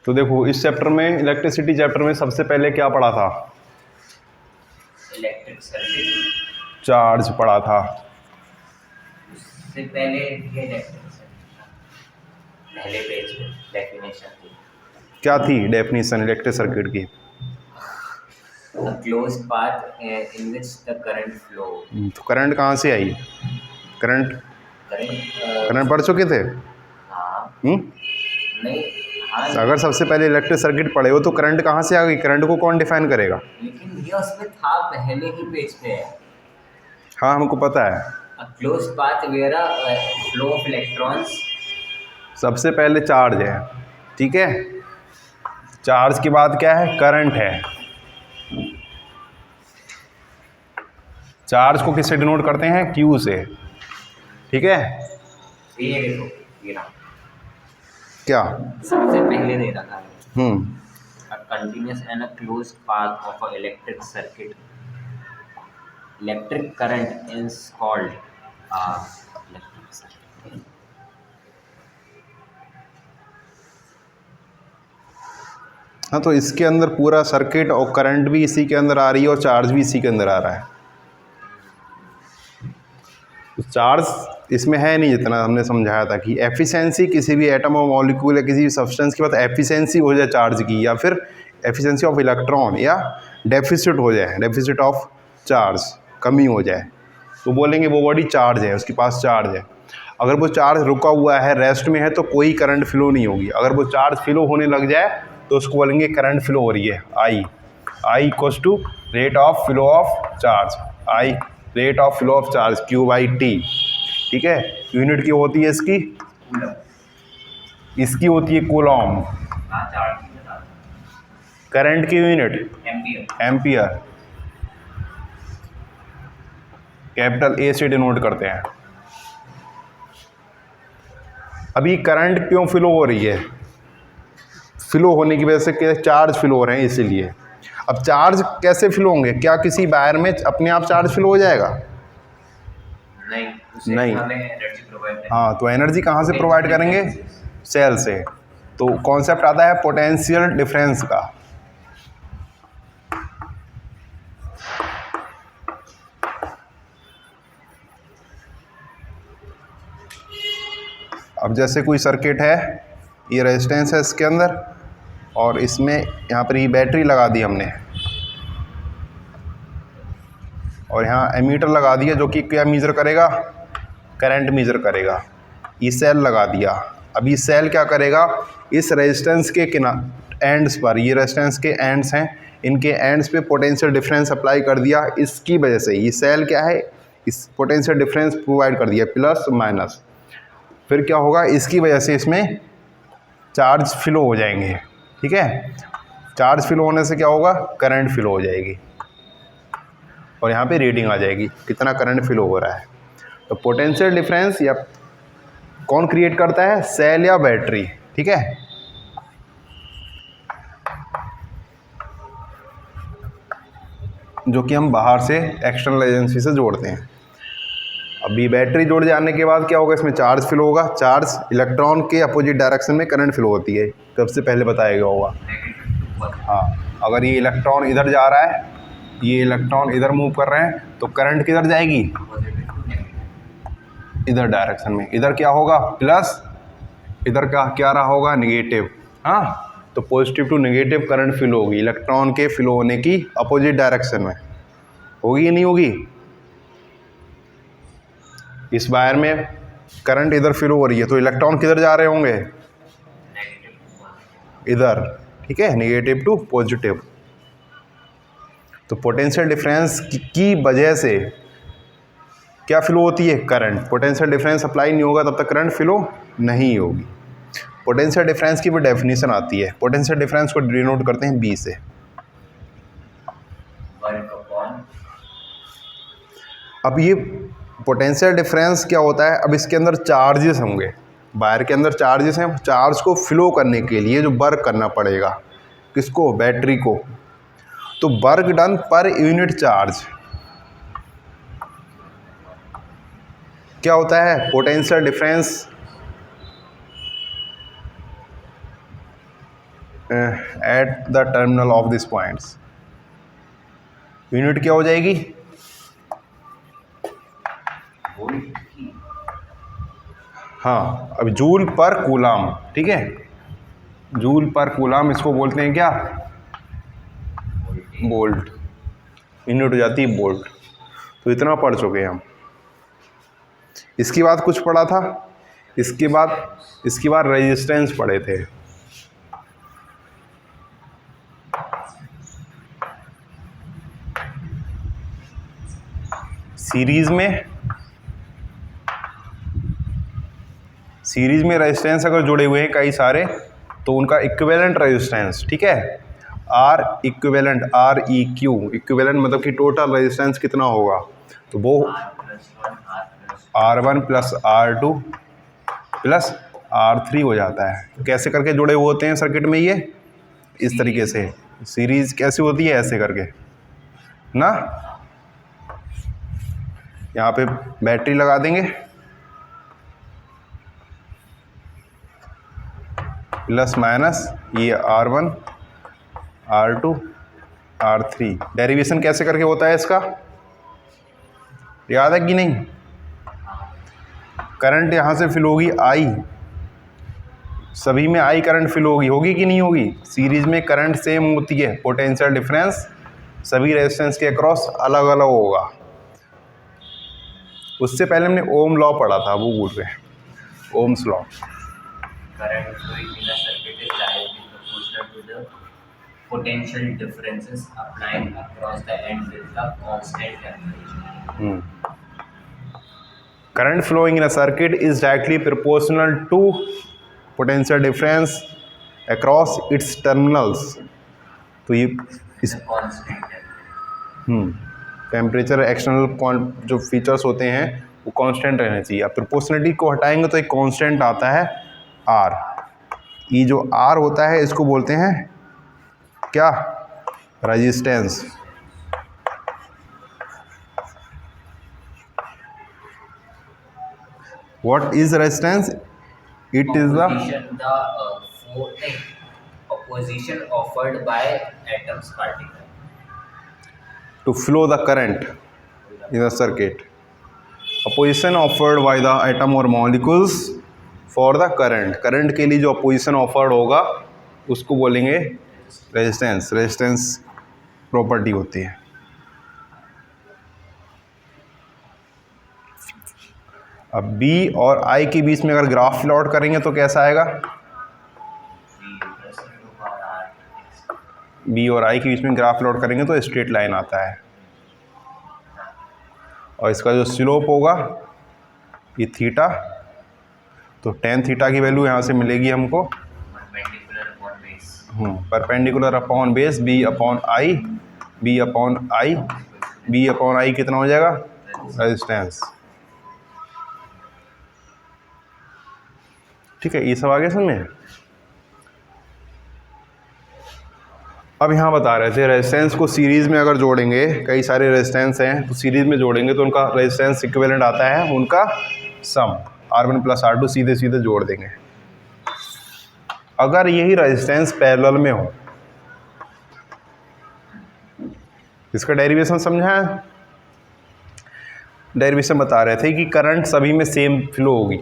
तो देखो इस चैप्टर में, इलेक्ट्रिसिटी चैप्टर में सबसे पहले क्या पढ़ा था? Electric circuit. चार्ज पढ़ा था। उससे पहले ये इलेक्ट्रिक सर्किट, पहले पेज पे डेफिनेशन थी। क्या थी डेफिनेशन इलेक्ट्रिक सर्किट की? A closed path in which the current flow। तो करंट कहाँ से आई? करंट पढ़ चुके थे? हाँ। नहीं, हाँ, अगर सबसे पहले इलेक्ट्रिक सर्किट पढ़े हो तो करंट कहाँ से आ गई? करंट को कौन डिफाइन करेगा? लेकिन ये उसमें था, पहले ही पेज पे है। हाँ, हमको पता है। A closed path where a flow of electrons। सबसे पहले चार्ज है, ठीक है। चार्ज के बाद क्या है? करंट है। चार्ज को किससे डिनोट करते हैं? Q से, ठीक है। ये देखो, ये रहा, क्या सबसे पहले दे रखा है। हम्म A continuous and a closed path of a electric circuit, electric current is called electric circuit। हाँ, तो इसके अंदर पूरा सर्किट और करंट भी इसी के अंदर आ रही है और चार्ज भी इसी के अंदर आ रहा है। तो चार्ज इसमें है नहीं, जितना हमने समझाया था कि एफिशिएंसी किसी भी एटम और मॉलिक्यूल या किसी भी सब्सटेंस के बाद एफिशिएंसी हो जाए चार्ज की, या फिर एफिशिएंसी ऑफ इलेक्ट्रॉन, या डेफिसिट हो जाए, डेफिसिट ऑफ चार्ज, कमी हो जाए, तो बोलेंगे वो बॉडी चार्ज है, उसके पास चार्ज है। अगर वो चार्ज रुका हुआ है, रेस्ट में है, तो कोई करंट फ्लो नहीं होगी। अगर वो चार्ज फ्लो होने लग जाए तो उसको बोलेंगे करंट फ्लो हो रही है, I equals to rate of flow of charge, I rate of flow of charge Q/T। ठीक है, यूनिट की होती है इसकी, इसकी होती है कूलॉम, करंट की यूनिट एम्पियर, कैपिटल A से डिनोट करते हैं। अभी करंट क्यों फ्लो हो रही है? फ्लो होने की वजह से क्या, चार्ज फ्लो हो रहे हैं इसीलिए। अब चार्ज कैसे फ्लो होंगे? क्या किसी वायर में अपने आप चार्ज फ्लो हो जाएगा? नहीं। हाँ, तो एनर्जी कहाँ से प्रोवाइड करेंगे? सेल से। तो कॉन्सेप्ट आता है पोटेंशियल डिफरेंस का। अब जैसे कोई सर्किट है, ये रेजिस्टेंस है इसके अंदर, और इसमें यहाँ पर ये बैटरी लगा दी हमने, और यहाँ एमीटर लगा दिया जो कि क्या मेज़र करेगा? करंट मेज़र करेगा। ये सेल लगा दिया। अब ये सेल क्या करेगा? इस रेजिस्टेंस के एंड्स पर, ये रेजिस्टेंस के एंड्स हैं, इनके एंड्स पे पोटेंशियल डिफरेंस अप्लाई कर दिया। इसकी वजह से ये सेल क्या है, इस पोटेंशियल डिफरेंस प्रोवाइड कर दिया, प्लस माइनस। फिर क्या होगा? इसकी वजह से इसमें चार्ज फ्लो हो जाएंगे। ठीक है, चार्ज फ्लो होने से क्या होगा? करंट फ्लो हो जाएगी, और यहाँ पे रीडिंग आ जाएगी कितना करंट फ्लो हो रहा है। तो पोटेंशियल डिफरेंस या कौन क्रिएट करता है? सेल या बैटरी। ठीक है, जो कि हम बाहर से एक्सटर्नल एजेंसी से जोड़ते हैं। अभी बैटरी जोड़ जाने के बाद क्या होगा? इसमें चार्ज फ्लो होगा। चार्ज इलेक्ट्रॉन के अपोजिट डायरेक्शन में करंट फ्लो होती है, कब से पहले बताया गया होगा। हाँ, अगर ये इलेक्ट्रॉन इधर जा रहा है, ये इलेक्ट्रॉन इधर मूव कर रहे हैं, तो करंट किधर जाएगी? इधर डायरेक्शन में। इधर क्या होगा? प्लस, इधर का क्या रहा होगा? निगेटिव। हाँ, तो positive to negative current flow होगी इलेक्ट्रॉन के फ्लो होने की अपोजिट डायरेक्शन में। होगी या नहीं होगी? इस वायर में करंट इधर फ्लो हो रही है, तो इलेक्ट्रॉन किधर जा रहे होंगे? इधर। ठीक है, नेगेटिव टू पॉजिटिव। तो पोटेंशियल डिफरेंस की वजह से क्या फ्लो होती है? करंट। पोटेंशियल डिफरेंस अप्लाई नहीं होगा तब तक करंट फ्लो नहीं होगी। पोटेंशियल डिफरेंस की भी डेफिनेशन आती है। पोटेंशियल डिफरेंस को डिनोट करते हैं B से। अब ये पोटेंशियल डिफरेंस क्या होता है? अब इसके अंदर चार्जेस होंगे, वायर के अंदर चार्जेस हैं। चार्ज को फ्लो करने के लिए जो वर्क करना पड़ेगा, किसको? बैटरी को। तो work done per unit charge क्या होता है? Potential difference at the terminal of this points. Unit क्या हो जाएगी? हाँ, अब जूल पर कूलाम। ठीक है, जूल पर कूलाम, इसको बोलते हैं क्या? वोल्ट। यूनिट हो जाती है वोल्ट। तो इतना पढ़ चुके हैं हम। इसके बाद कुछ पढ़ा था, इसके बाद रेजिस्टेंस पढ़े थे। सीरीज में रेजिस्टेंस अगर जुड़े हुए हैं कई सारे, तो उनका इक्विवेलेंट रेजिस्टेंस, ठीक है, आर इक्विवेलेंट, REQ इक्विवेलेंट मतलब कि टोटल रेजिस्टेंस कितना होगा? तो वो R1 plus R2 plus R3 हो जाता है। कैसे करके जुड़े हुए होते हैं सर्किट में? ये इस तरीके से। सीरीज कैसे होती है? ऐसे करके ना। यहाँ पे बैटरी लगा देंगे, प्लस माइनस, ये R1 R2 R3। डेरिवेशन कैसे करके होता है इसका? याद है कि नहीं? करंट यहाँ से फ्लो होगी I, सभी में I करंट फ्लो होगी कि नहीं होगी? सीरीज में करंट सेम होती है, पोटेंशियल डिफरेंस सभी रेजिस्टेंस के अक्रॉस अलग अलग होगा। उससे पहले हमने ओम लॉ पढ़ा था, वो भूल गए। Ohm's law. Current flowing in a circuit is directly proportional to the potential differences applying across the end with the constant temperature. Current flowing in a circuit is directly proportional to potential difference across its terminals। तो ये इस The constant temperature. Temperature external जो features होते हैं वो constant रहने चाहिए। अब प्रोपोर्शनलिटी को हटाएंगे तो एक कांस्टेंट आता है आर। ये जो आर होता है इसको बोलते हैं क्या? Resistance. What is resistance? It is the Opposition offered by atoms particle to flow the current in the circuit, opposition offered by the atom or molecules for the current के लिए जो opposition offered होगा उसको बोलेंगे resistance property होती है। अब B और I के बीच में अगर ग्राफ प्लॉट करेंगे तो कैसा आएगा? B और I के बीच में ग्राफ प्लॉट करेंगे तो स्ट्रेट लाइन आता है और इसका जो स्लोप होगा ये थीटा, तो tan थीटा की वैल्यू यहाँ से मिलेगी हमको perpendicular upon base B upon I कितना हो जाएगा? रेजिस्टेंस। ठीक है, ये सब आगे समझ में। अब यहाँ बता रहे थे रेजिस्टेंस को सीरीज़ में अगर जोड़ेंगे, कई सारे रेजिस्टेंस हैं तो सीरीज़ में जोड़ेंगे तो उनका रेजिस्टेंस इक्विवेलेंट आता है उनका सम R1 + R2 सीधे सीधे जोड़ देंगे। अगर यही रेजिस्टेंस पैरेलल में हो, इसका डेरिवेशन समझा है? डेरिवेशन बता रहे थे कि करंट सभी में सेम फ्लो होगी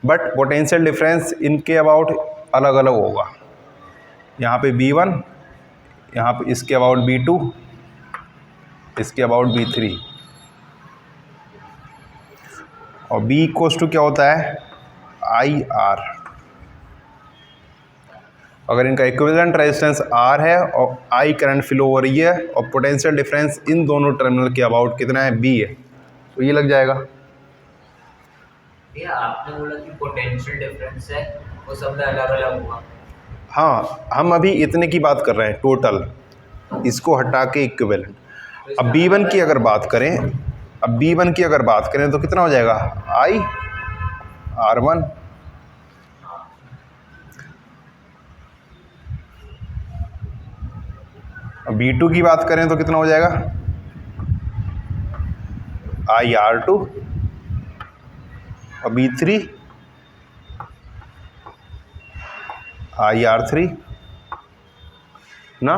बट पोटेंशियल डिफरेंस इनके अबाउट अलग अलग होगा। यहाँ पे B1, यहाँ पे इसके अबाउट B2, इसके अबाउट B3 और B इक्वल्स टू क्या होता है? IR। अगर इनका इक्विवेलेंट रेजिस्टेंस R है और I करंट फ्लो हो रही है और पोटेंशियल डिफरेंस इन दोनों टर्मिनल के अबाउट कितना है? B है, तो ये लग जाएगा। ये आपने बोला कि पोटेंशियल डिफरेंस है वो सब में अलग अलग हुआ। हाँ, हम अभी इतने की बात कर रहे हैं टोटल, इसको हटा के इक्विवेलेंट। अब B1 की अगर बात करें तो कितना हो जाएगा? I R1 अब B2 की बात करें तो कितना हो जाएगा? I R2 और B3 I R3 ना।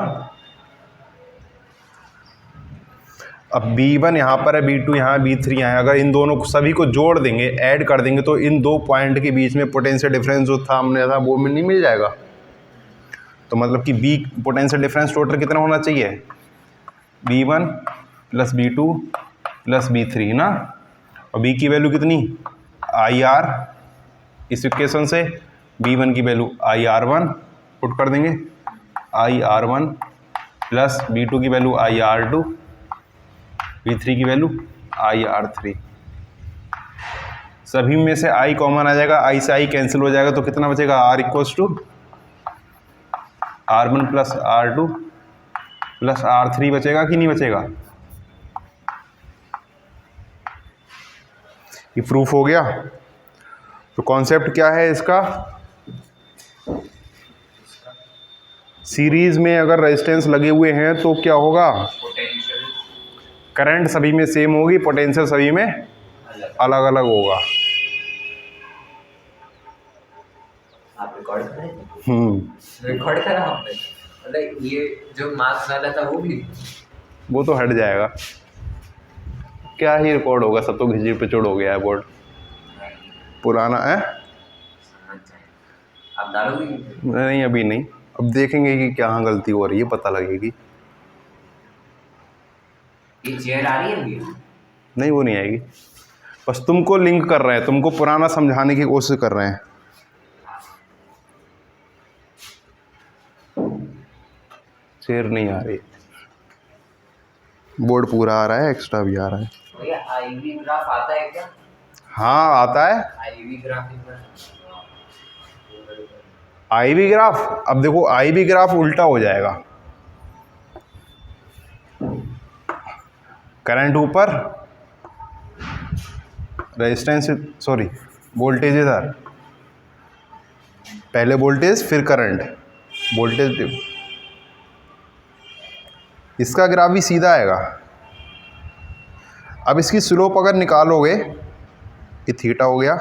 अब B1 यहाँ पर है, B2 यहाँ है, B3 यहाँ है। अगर इन दोनों को सभी को जोड़ देंगे, ऐड कर देंगे तो इन दो पॉइंट के बीच में पोटेंशियल डिफरेंस जो था हमने था वो में नहीं मिल जाएगा। तो मतलब कि B पोटेंशियल डिफरेंस टोटल कितना होना चाहिए? B1 + B2 + B3 ना। और B की वैल्यू कितनी? IR। इस इक्वेशन से B1 की वैल्यू IR1 पुट कर देंगे, IR1 प्लस B2 की वैल्यू IR2, B3 की वैल्यू IR3। सभी में से I कॉमन आ जाएगा, I से I कैंसिल हो जाएगा तो कितना बचेगा? R equals to R1 + R2 + R3 बचेगा कि नहीं बचेगा? ये प्रूफ हो गया। तो कॉन्सेप्ट क्या है इसका? सीरीज में अगर रेजिस्टेंस लगे हुए हैं तो क्या होगा? पोटेंशियल करंट सभी में सेम होगी, पोटेंशियल सभी में अलग अलग होगा। आप रिकॉर्ड करें? रिकॉर्ड करा आपने? मतलब ये जो मार्क्स वाला था वो तो हट जाएगा, क्या ही रिकॉर्ड होगा, सब तो घिसी पिचड़ हो गया है बोर्ड पुराना है। आप डालोगे? नहीं अभी नहीं, अब देखेंगे कि क्या गलती हो रही है, पता लगेगी। ये चेयर आ रही है अभी? नहीं वो नहीं आएगी, बस तुमको लिंक कर रहे हैं, तुमको पुराना समझाने की कोशिश कर रहे हैं। शेर नहीं आ रही, बोर्ड पूरा आ रहा है, एक्स्ट्रा भी आ रहा है। भैया आईवी ग्राफ आता है क्या? हाँ आता है आईवी ग्राफ आईवी ग्राफ। अब देखो आईवी ग्राफ उल्टा हो जाएगा, करंट ऊपर, रेजिस्टेंस सॉरी वोल्टेज इधर, पहले वोल्टेज फिर करंट, वोल्टेज। इसका ग्राफ भी सीधा आएगा। अब इसकी स्लोप अगर निकालोगे, ये थीटा हो गया,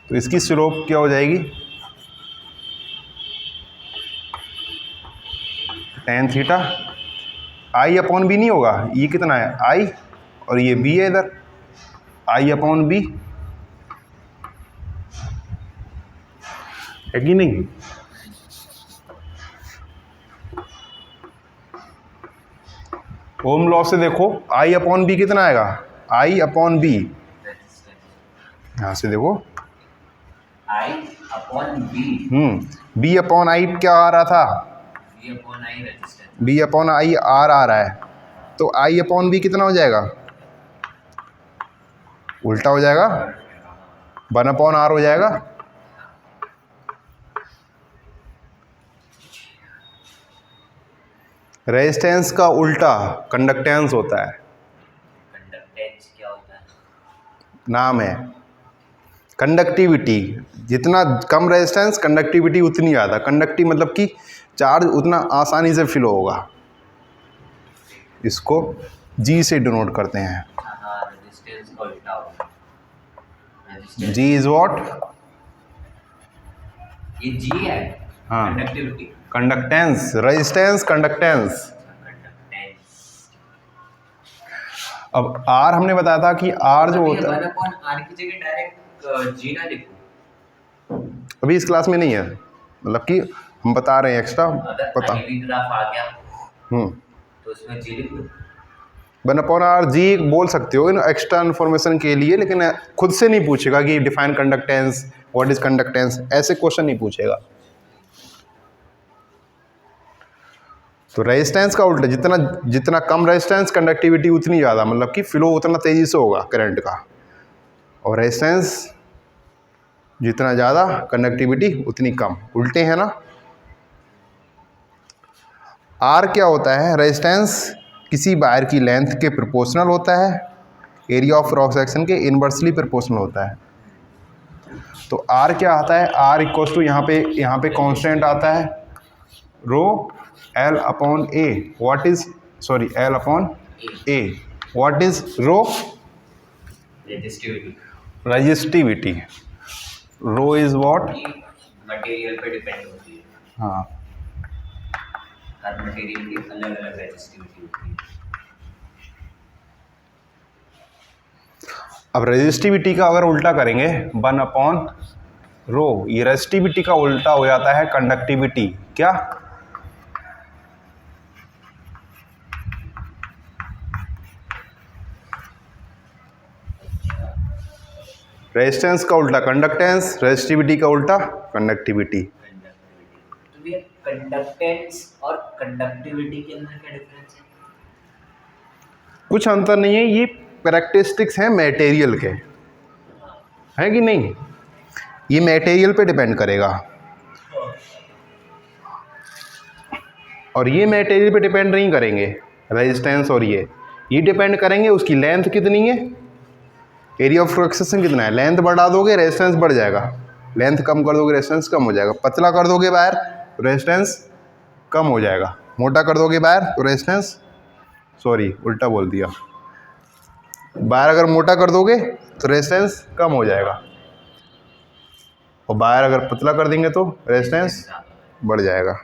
तो इसकी स्लोप क्या हो जाएगी, tan थीटा। आई अपॉन बी नहीं होगा, ये कितना है आई, और ये बी है इधर, आई अपॉन बी है कि नहीं। ओम लॉ से देखो आई अपॉन बी कितना आएगा, आई अपॉन बी, यहाँ से देखो I upon B, B upon I क्या आ रहा था, B upon I resistance, B upon I R आ रहा है, तो आई अपॉन बी कितना हो जाएगा, उल्टा हो जाएगा, 1 अपॉन आर हो जाएगा। रेजिस्टेंस का उल्टा कंडक्टेंस होता है, कंडक्टेंस क्या होता है? नाम है कंडक्टिविटी। जितना कम रेजिस्टेंस कंडक्टिविटी उतनी ज़्यादा, कंडक्टिव मतलब कि चार्ज उतना आसानी से फ्लो होगा। इसको जी से डिनोट करते हैं। हाँ, रेजिस्टेंस का उल्टा होता है। जी इज व्हाट, ये जी है, हाँ conductivity, conductance, resistance conductance. Conductance. अब आर हमने बताया था कि आर जो होता है, 1 अपॉन आर की जगह डायरेक्ट जी ना लिखो, अभी इस क्लास में नहीं है, मतलब कि हम बता रहे हैं एक्स्ट्रा अगर पता। आईवी ग्राफ आ गया हम्म तो उसमें जी लिख दो। 1 अपॉन आर जी बोल सकते हो इन एक्स्ट्रा इन्फॉर्मेशन के लिए, लेकिन खुद से नहीं पूछेगा कि define conductance, what is conductance, ऐसे क्वेश्चन नहीं पूछेगा। तो रेजिस्टेंस का उल्टा, जितना जितना कम रेजिस्टेंस कंडक्टिविटी उतनी ज़्यादा, मतलब कि फ्लो उतना तेज़ी से होगा करंट का, और रेजिस्टेंस जितना ज़्यादा कंडक्टिविटी उतनी कम, उल्टे हैं ना। आर क्या होता है, रेजिस्टेंस किसी वायर की लेंथ के प्रोपोर्शनल होता है, एरिया ऑफ क्रॉस सेक्शन के इनवर्सली प्रोपोर्शनल होता है। तो आर क्या आता है, आर इक्वल्स टू यहाँ पे कांस्टेंट आता है rho L upon A, what is sorry L upon A, what is rho, resistivity, resistivity, rho is what, material पे डिपेंड होती है, हाँ हर मटेरियल की अलग अलग रेजिस्टिविटी होती है। अब रेजिस्टिविटी का अगर उल्टा करेंगे 1 अपॉन रो, ये रेजिस्टिविटी का उल्टा हो जाता है कंडक्टिविटी। क्या, रेजिस्टेंस का उल्टा कंडक्टेंस, रेजिस्टिविटी का उल्टा कंडक्टिविटी। तो ये कंडक्टेंस और कंडक्टिविटी के अंदर क्या डिफरेंस है? कुछ अंतर नहीं है, ये कैरेक्टरिस्टिक्स हैं मटेरियल के, है कि नहीं, ये मटेरियल पे डिपेंड करेगा, और ये मटेरियल पे डिपेंड नहीं करेंगे रेजिस्टेंस, और ये डिपेंड करेंगे उसकी लेंथ कितनी है, एरिया ऑफ क्रॉस सेक्शन कितना है। लेंथ बढ़ा दोगे रेजिस्टेंस बढ़ जाएगा, लेंथ कम कर दोगे रेजिस्टेंस कम हो जाएगा, पतला कर दोगे वायर तो रेजिस्टेंस कम हो जाएगा, मोटा कर दोगे वायर तो रेजिस्टेंस, सॉरी उल्टा बोल दिया, वायर अगर मोटा कर दोगे तो रेजिस्टेंस कम हो जाएगा, और वायर अगर पतला कर देंगे तो रेजिस्टेंस बढ़ जाएगा।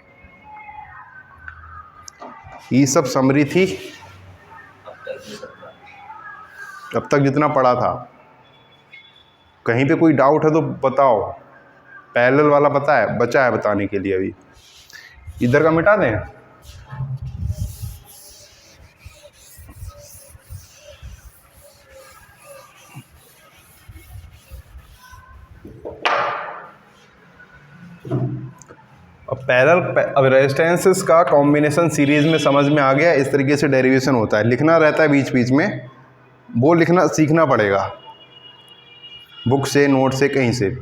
ये सब समरी थी अब तक जितना पढ़ा था। कहीं पे कोई डाउट है तो बताओ, पैरेलल वाला पता है, बचा है बताने के लिए, अभी इधर का मिटा दें। अब रेजिस्टेंसेस का कॉम्बिनेशन सीरीज में समझ में आ गया, इस तरीके से डेरिवेशन होता है, लिखना रहता है बीच बीच में, वो लिखना सीखना पड़ेगा बुक से, नोट से, कहीं से भी।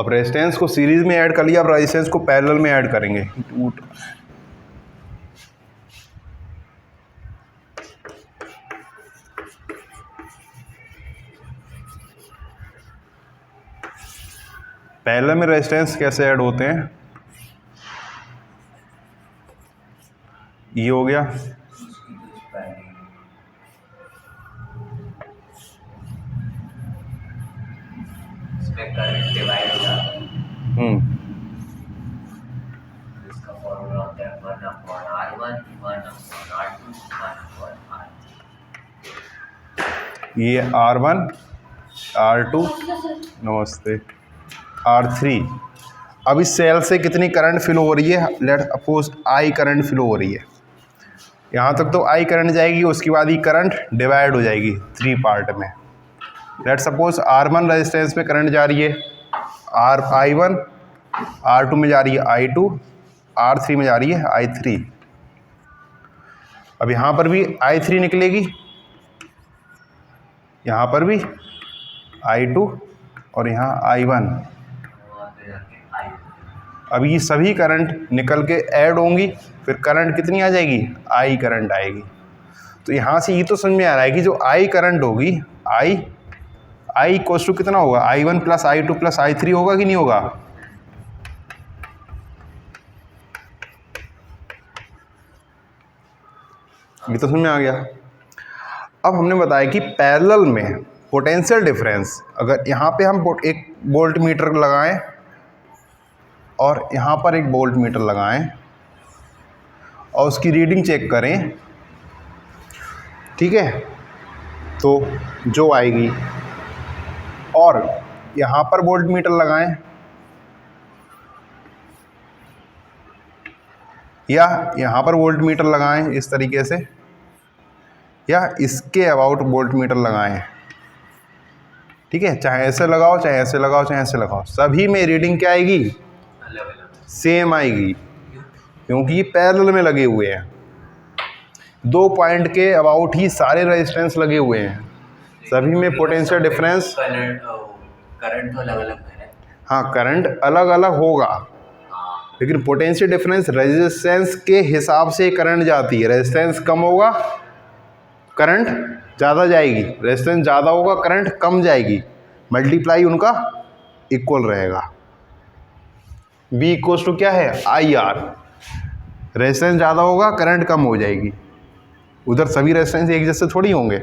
अब रेजिस्टेंस को सीरीज में ऐड कर लिया, अब रेजिस्टेंस को पैरेलल में ऐड करेंगे। पैरेलल में रेजिस्टेंस कैसे ऐड होते हैं, ये हो गया, इसमें करंट डिवाइड हो जाता है। इसका फॉर्मूला होता है 1/R1 1/R2 1/R3। ये R1 R2 नमस्ते R3। अब इस सेल से कितनी करंट फ्लो हो रही है, let suppose I current flow हो रही है, यहाँ तक तो I करंट जाएगी, उसके बाद ये करंट डिवाइड हो जाएगी 3 पार्ट में। लेट सपोज R1 रेजिस्टेंस में करंट जा रही है I1, R2 में जा रही है I2, R3 में जा रही है I3। अब यहाँ पर भी I3 निकलेगी, यहाँ पर भी I2 और यहाँ I1। अब ये सभी करंट निकल के ऐड होंगी, फिर करंट कितनी आ जाएगी, I करंट आएगी। तो यहाँ से ये तो समझ में आ रहा है कि जो I करंट होगी, I इक्वल्स टू कितना होगा, I1 plus I2 plus I3 होगा कि नहीं होगा। ये तो समझ में आ गया। अब हमने बताया कि पैरेलल में पोटेंशियल डिफरेंस, अगर यहाँ पे हम एक वोल्ट मीटर लगाएं और यहाँ पर एक वोल्ट मीटर लगाएं और उसकी रीडिंग चेक करें, ठीक है, तो जो आएगी, और यहाँ पर वोल्ट मीटर लगाएं या यहाँ पर वोल्ट मीटर लगाएं इस तरीके से, या इसके अबाउट वोल्ट मीटर लगाएं, ठीक है, चाहे ऐसे लगाओ, चाहे ऐसे लगाओ, चाहे ऐसे लगाओ, सभी में रीडिंग क्या आएगी, सेम आएगी, क्योंकि ये पैरेलल में लगे हुए हैं। 2 पॉइंट के अबाउट ही सारे रेजिस्टेंस लगे हुए हैं, सभी में पोटेंशियल डिफरेंस, करंट तो अलग अलग है। हाँ, करंट अलग अलग होगा, लेकिन पोटेंशियल डिफरेंस रेजिस्टेंस के हिसाब से करंट जाती है। रेजिस्टेंस कम होगा करंट ज़्यादा जाएगी, रेजिस्टेंस ज़्यादा होगा करंट कम जाएगी, मल्टीप्लाई उनका इक्वल रहेगा। B इक्वल्स टू क्या है, IR। रेजिस्टेंस ज़्यादा होगा करंट कम हो जाएगी, उधर सभी रेजिस्टेंस एक जैसे थोड़ी होंगे।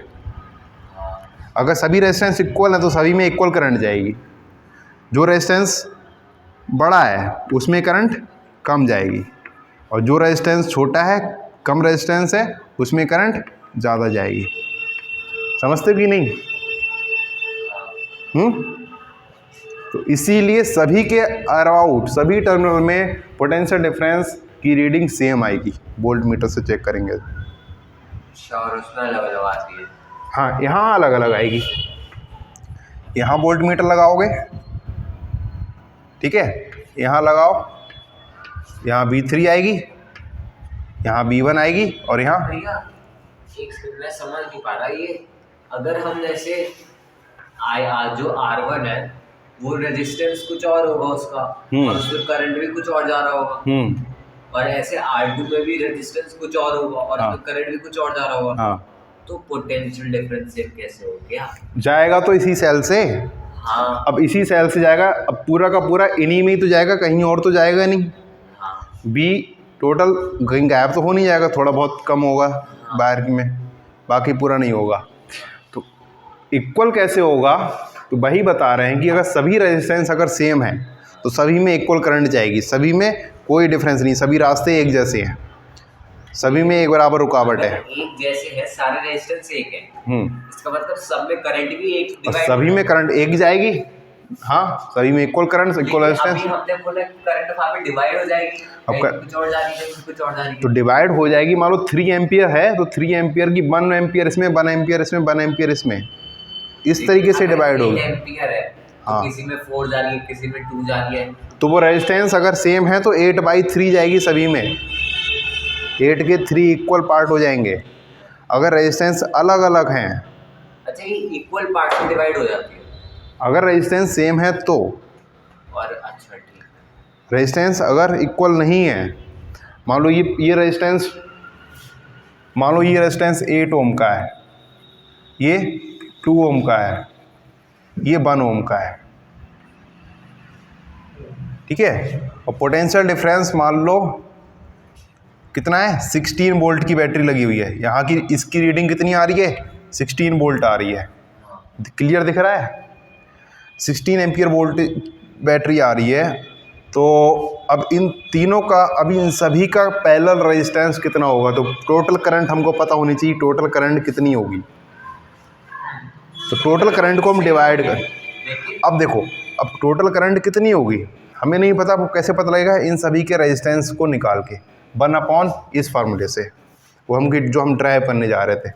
अगर सभी रेजिस्टेंस इक्वल है तो सभी में इक्वल करंट जाएगी, जो रेजिस्टेंस बड़ा है उसमें करंट कम जाएगी, और जो रेजिस्टेंस छोटा है, कम रेजिस्टेंस है, उसमें करंट ज़्यादा जाएगी। समझते कि नहीं? तो इसीलिए सभी के अराउंड, सभी टर्मिनल में पोटेंशियल डिफरेंस की रीडिंग सेम आएगी, वोल्ट मीटर से चेक करेंगे। और उसमें अलग अलग आती है। हाँ, यहाँ अलग अलग आएगी। यहाँ वोल्ट मीटर लगाओगे, ठीक है, यहाँ लगाओ, यहाँ V3 आएगी, यहाँ V1 आएगी, और यहाँ भैया एक सेकंड, मैं समझ नहीं पा रहा ये, अगर हम जैसे जो R1 है वो रेजिस्टेंस कुछ और होगा उसका, और उसमें करंट भी कुछ और जा रहा होगा, और ऐसे R2 में भी रेजिस्टेंस कुछ और होगा और उसमें करंट भी कुछ और जा रहा होगा। हाँ, तो पोटेंशियल डिफरेंस कैसे हो गया? जाएगा तो इसी सेल से। हाँ, अब इसी सेल से जाएगा, अब पूरा का पूरा इन्हीं में ही तो जाएगा, कहीं और तो जाएगा नहीं। हाँ, बी टोटल कहीं गायब तो हो नहीं जाएगा, थोड़ा बहुत कम होगा बाहर में, बाकी पूरा नहीं होगा। तो इक्वल कैसे होगा, तो वही बता रहे हैं कि अगर सभी रेजिस्टेंस अगर सेम है तो सभी में इक्वल करंट जाएगी, सभी में कोई डिफरेंस नहीं, सभी रास्ते एक जैसे हैं, सभी में एक बराबर रुकावट है, एक जैसे है, सारे रेजिस्टेंस एक है, इसका मतलब सब में करंट भी एक और डिवाइड, सभी में करंट एक जाएगी। हाँ, सभी में इक्वल करंट, इक्वल रेजिस्टेंस। हमने बोला करंट वहाँ पे डिवाइड हो जाएगी, कुछ और जा रही है, कुछ और जा रही है, तो डिवाइड हो जाएगी। मान लो 3 एम्पियर है तो 3 एम्पियर की 1 एम्पियर इसमें, 1 एम्पियर इसमें, 1 एम्पियर इसमें, इस तरीके से डिवाइड होगी। एम्पियर है तो हाँ। किसी में 4 जा रही है, किसी में 2 जा रही है। तो वो रेजिस्टेंस अगर सेम है तो 8/3 जाएगी सभी में, 8 के 3 इक्वल पार्ट हो जाएंगे। अगर रेजिस्टेंस अलग अलग हैं, अच्छा ये इक्वल पार्ट से डिवाइड हो जाती है अगर रेजिस्टेंस सेम है तो, और अच्छा ठीक। रेजिस्टेंस अगर इक्वल नहीं है, मान लो ये रेजिस्टेंस, मान लो ये रेजिस्टेंस 8 ओम का है, ये 2 ओम का है, ये 1 ओम का है, ठीक है। और पोटेंशियल डिफरेंस मान लो कितना है, 16 वोल्ट की बैटरी लगी हुई है, यहाँ की इसकी रीडिंग कितनी आ रही है, 16 वोल्ट आ रही है, क्लियर दिख रहा है, 16 एम्पियर वोल्ट बैटरी आ रही है। तो अब इन तीनों का, अभी इन सभी का पैरेलल रेजिस्टेंस कितना होगा, तो टोटल करंट हमको पता होनी चाहिए, टोटल करंट कितनी होगी। तो टोटल करंट को हम डिवाइड कर, अब देखो अब टोटल करंट कितनी होगी हमें नहीं पता, वो कैसे पता लगेगा, इन सभी के रेजिस्टेंस को निकाल के 1/, इस फार्मूले से, वो हम जो हम ड्राइव करने जा रहे थे।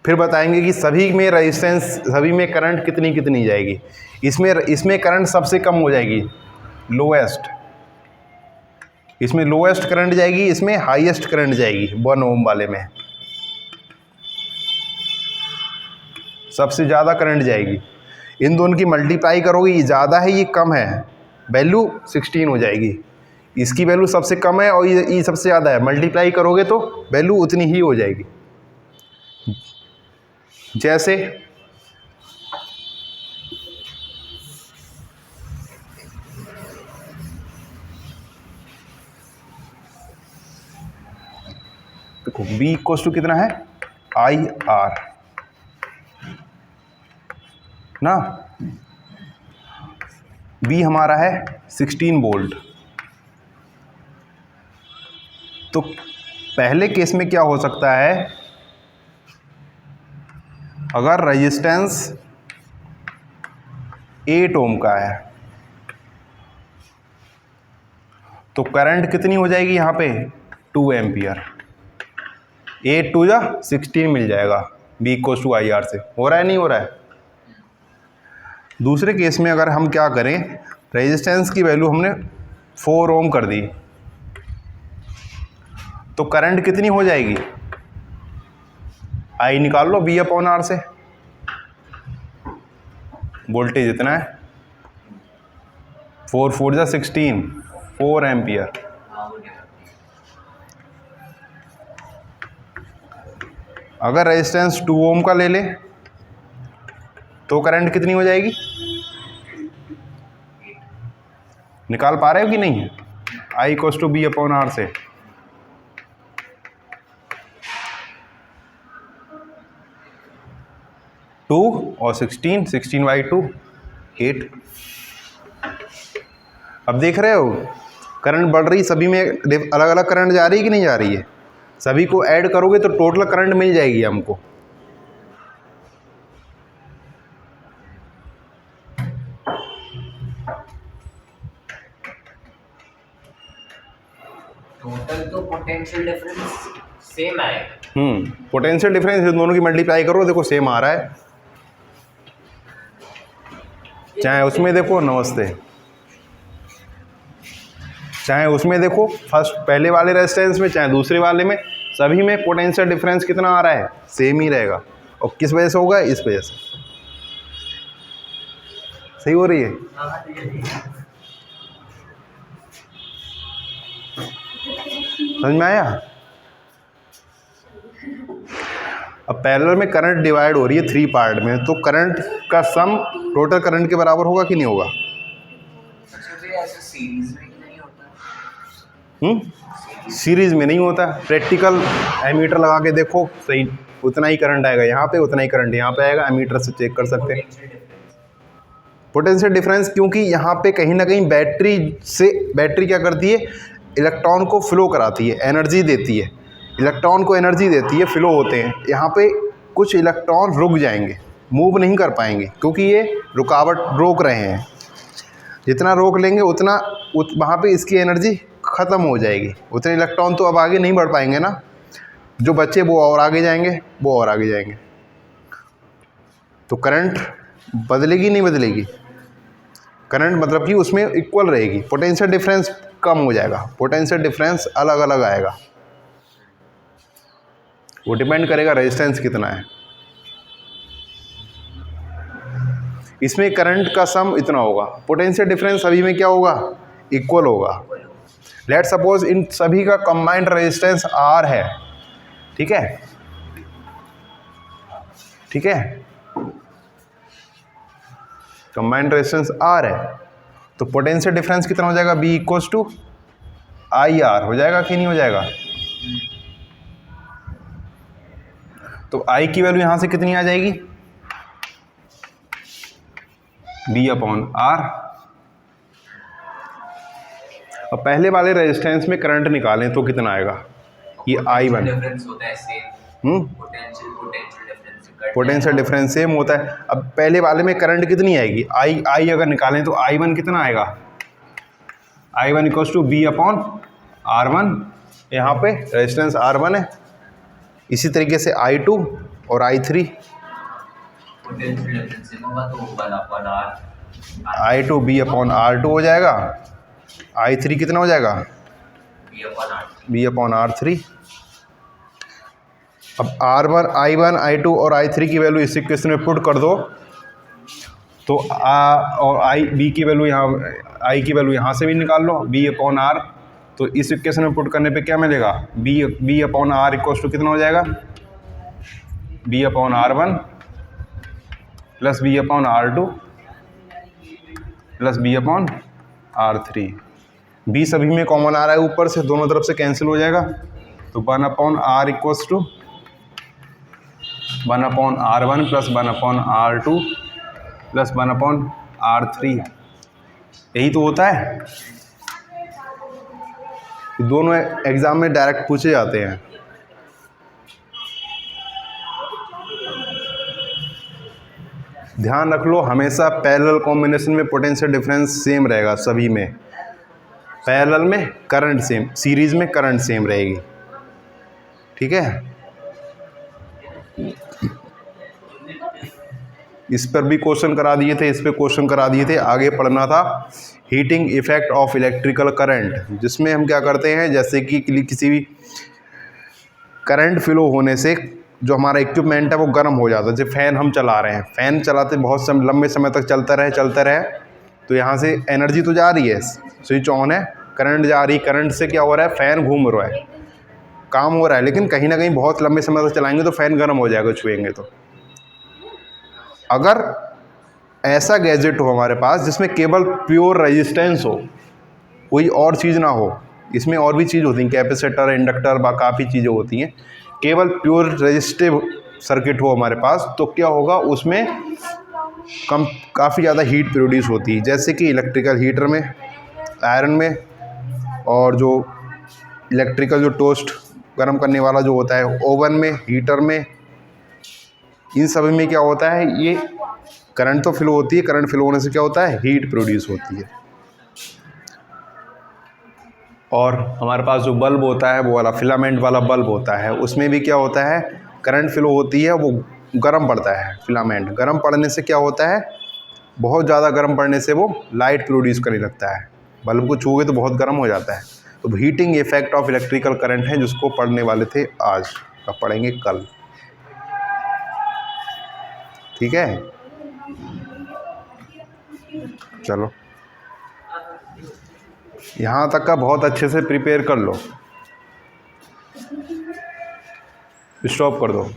फिर बताएंगे कि सभी में रेजिस्टेंस, सभी में करंट कितनी कितनी जाएगी। इसमें करंट सबसे कम हो जाएगी, लोएस्ट, इसमें लोएस्ट करंट जाएगी, इसमें हाईएस्ट करंट जाएगी 1 ओम वाले में, सबसे ज़्यादा करंट जाएगी। इन दोनों की मल्टीप्लाई करोगे, ये ज़्यादा है ये कम है, वैल्यू 16 हो जाएगी। इसकी वैल्यू सबसे कम है और ये सबसे ज़्यादा है, मल्टीप्लाई करोगे तो वैल्यू उतनी ही हो जाएगी। जैसे देखो B इक्वल्स टू कितना है, IR ना, B हमारा है 16 वोल्ट। तो पहले केस में क्या हो सकता है, अगर रेजिस्टेंस 8 ओम का है तो करंट कितनी हो जाएगी यहाँ पे, 2 एम्पियर, 8 2 जा 16 मिल जाएगा, B इक्वल्स टू IR से। हो रहा है नहीं हो रहा है। दूसरे केस में अगर हम क्या करें, रेजिस्टेंस की वैल्यू हमने 4 ओम कर दी, तो करंट कितनी हो जाएगी, I निकाल लो V/R से, वोल्टेज इतना है, 4 4 जा 16, 4 एम्पियर। अगर रेजिस्टेंस 2 ओम का ले ले तो करंट कितनी हो जाएगी, निकाल पा रहे हो कि नहीं, I इक्वल्स टू V/R से। टू और 16/2 8। अब देख रहे हो करंट बढ़ रही, सभी में अलग अलग करंट जा रही है कि नहीं जा रही है, सभी को ऐड करोगे तो टोटल करंट मिल जाएगी हमको। टोटल तो पोटेंशियल डिफरेंस सेम आएगा। पोटेंशियल डिफरेंस इन दोनों की मल्टीप्लाई करो, देखो सेम आ रहा है, चाहे उसमें देखो, नमस्ते, चाहे उसमें देखो फर्स्ट पहले वाले रेजिस्टेंस में, चाहे दूसरे वाले में, सभी में पोटेंशियल डिफरेंस कितना आ रहा है, सेम ही रहेगा। और किस वजह से होगा, इस वजह से। सही हो रही है। समझ में आया। अब पैरेलल में करंट डिवाइड हो रही है 3 पार्ट में, तो करंट का सम टोटल करंट के बराबर होगा कि नहीं होगा। सीरीज में नहीं होता, प्रैक्टिकल एमीटर लगा के देखो, सही उतना ही करंट आएगा यहाँ पे, उतना ही करंट यहाँ पे आएगा, एमीटर से चेक कर सकते हैं पोटेंशियल डिफरेंस। क्योंकि यहाँ पे कहीं ना कहीं बैटरी क्या करती है, इलेक्ट्रॉन को फ्लो कराती है, एनर्जी देती है, इलेक्ट्रॉन को एनर्जी देती है, फ्लो होते हैं। यहाँ पे कुछ इलेक्ट्रॉन रुक जाएंगे, मूव नहीं कर पाएंगे, क्योंकि ये रुकावट रोक रहे हैं। जितना रोक लेंगे उतना वहाँ पे इसकी एनर्जी ख़त्म हो जाएगी, उतने इलेक्ट्रॉन तो अब आगे नहीं बढ़ पाएंगे ना, जो बच्चे वो और आगे जाएंगे, वो और आगे जाएंगे। तो करंट बदलेगी नहीं बदलेगी? करंट मतलब कि उसमें इक्वल रहेगी, पोटेंशियल डिफरेंस कम हो जाएगा, पोटेंशियल डिफरेंस अलग अलग आएगा। वो डिपेंड करेगा रेजिस्टेंस कितना है। इसमें करंट का सम इतना होगा, पोटेंशियल डिफरेंस सभी में क्या होगा? इक्वल होगा। लेट सपोज इन सभी का कंबाइंड रेजिस्टेंस R है, ठीक है, ठीक है, कंबाइंड रेजिस्टेंस R है, तो पोटेंशियल डिफरेंस कितना हो जाएगा? B इक्वल्स टू IR हो जाएगा कि नहीं हो जाएगा? तो I की वैल्यू यहां से कितनी आ जाएगी? B/R। अब पहले वाले रेजिस्टेंस में करंट निकालें तो कितना आएगा? ये I1 डिफरेंस होता है सेम, पोटेंशियल डिफरेंस सेम होता है। अब पहले वाले में करंट कितनी आएगी? I अगर निकालें तो I1 कितना आएगा? I1 equals to B/R1। यहाँ पे रेजिस्टेंस R1 है। इसी तरीके से I2 और I3, पोटेंशियल डिफरेंस सेम होगा तो 1/R I2 B/R2 हो जाएगा, I3 कितना हो जाएगा? B/R3। अब R1, I1, I2 और I3 की वैल्यू इस इक्वेशन में पुट कर दो तो और B की वैल्यू यहाँ, I की वैल्यू यहाँ से भी निकाल लो, B/R। तो इस इक्वेशन में पुट करने पे क्या मिलेगा? B/R इक्वल्स टू कितना हो जाएगा? B/R1 plus B/R2 plus B/R3। B सभी में कॉमन आ रहा है ऊपर से, दोनों तरफ से कैंसिल हो जाएगा, तो 1/R equals to 1/R1 plus 1/R2 plus 1/R3। यही तो होता है। दोनों एग्जाम में डायरेक्ट पूछे जाते हैं। ध्यान रख लो, हमेशा पैरेलल कॉम्बिनेशन में पोटेंशियल डिफरेंस सेम रहेगा सभी में। पैरेलल में करंट सेम, सीरीज में करंट सेम रहेगी, ठीक है। इस पर भी क्वेश्चन करा दिए थे, इस पे क्वेश्चन करा दिए थे। आगे पढ़ना था heating effect of electrical current, जिसमें हम क्या करते हैं, जैसे कि किसी भी करंट फ्लो होने से जो हमारा इक्विपमेंट है वो गर्म हो जाता है। जैसे फ़ैन हम चला रहे हैं, फ़ैन चलाते बहुत लंबे समय तक चलता रहे तो यहाँ से एनर्जी तो जा रही है, स्विच ऑन है, करंट जा रही है, करंट से क्या हो रहा है? फ़ैन घूम रहा है, काम हो रहा है, लेकिन कहीं ना कहीं बहुत लंबे समय तक चलाएंगे तो फ़ैन गर्म हो जाएगा छुएंगे तो। अगर ऐसा गैजेट हो हमारे पास जिसमें केवल प्योर रेजिस्टेंस हो, कोई और चीज़ ना हो, इसमें और भी चीज़ होती हैं, कैपेसिटर, इंडक्टर, काफ़ी चीज़ें होती हैं, केवल प्योर रेजिस्टिव सर्किट हो हमारे पास, तो क्या होगा? उसमें काफ़ी ज़्यादा हीट प्रोड्यूस होती है, जैसे कि इलेक्ट्रिकल हीटर में, आयरन में, और जो इलेक्ट्रिकल जो टोस्ट गर्म करने वाला जो होता है ओवन में, हीटर में, इन सभी में क्या होता है? ये करंट तो फ्लो होती है, करंट फ्लो होने से क्या होता है? हीट प्रोड्यूस होती है। और हमारे पास जो बल्ब होता है वो वाला फिलामेंट वाला बल्ब होता है, उसमें भी क्या होता है? करंट फ्लो होती है, वो गर्म पड़ता है, फिलामेंट गर्म पड़ने से क्या होता है? बहुत ज़्यादा गर्म पड़ने से वो लाइट प्रोड्यूस करने लगता है, बल्ब को छूओगे तो बहुत गर्म हो जाता है। तो heating effect of electrical current है, जिसको पढ़ने वाले थे आज, अब पढ़ेंगे कल, ठीक है। चलो, यहाँ तक का बहुत अच्छे से प्रिपेयर कर लो, स्टॉप कर दो।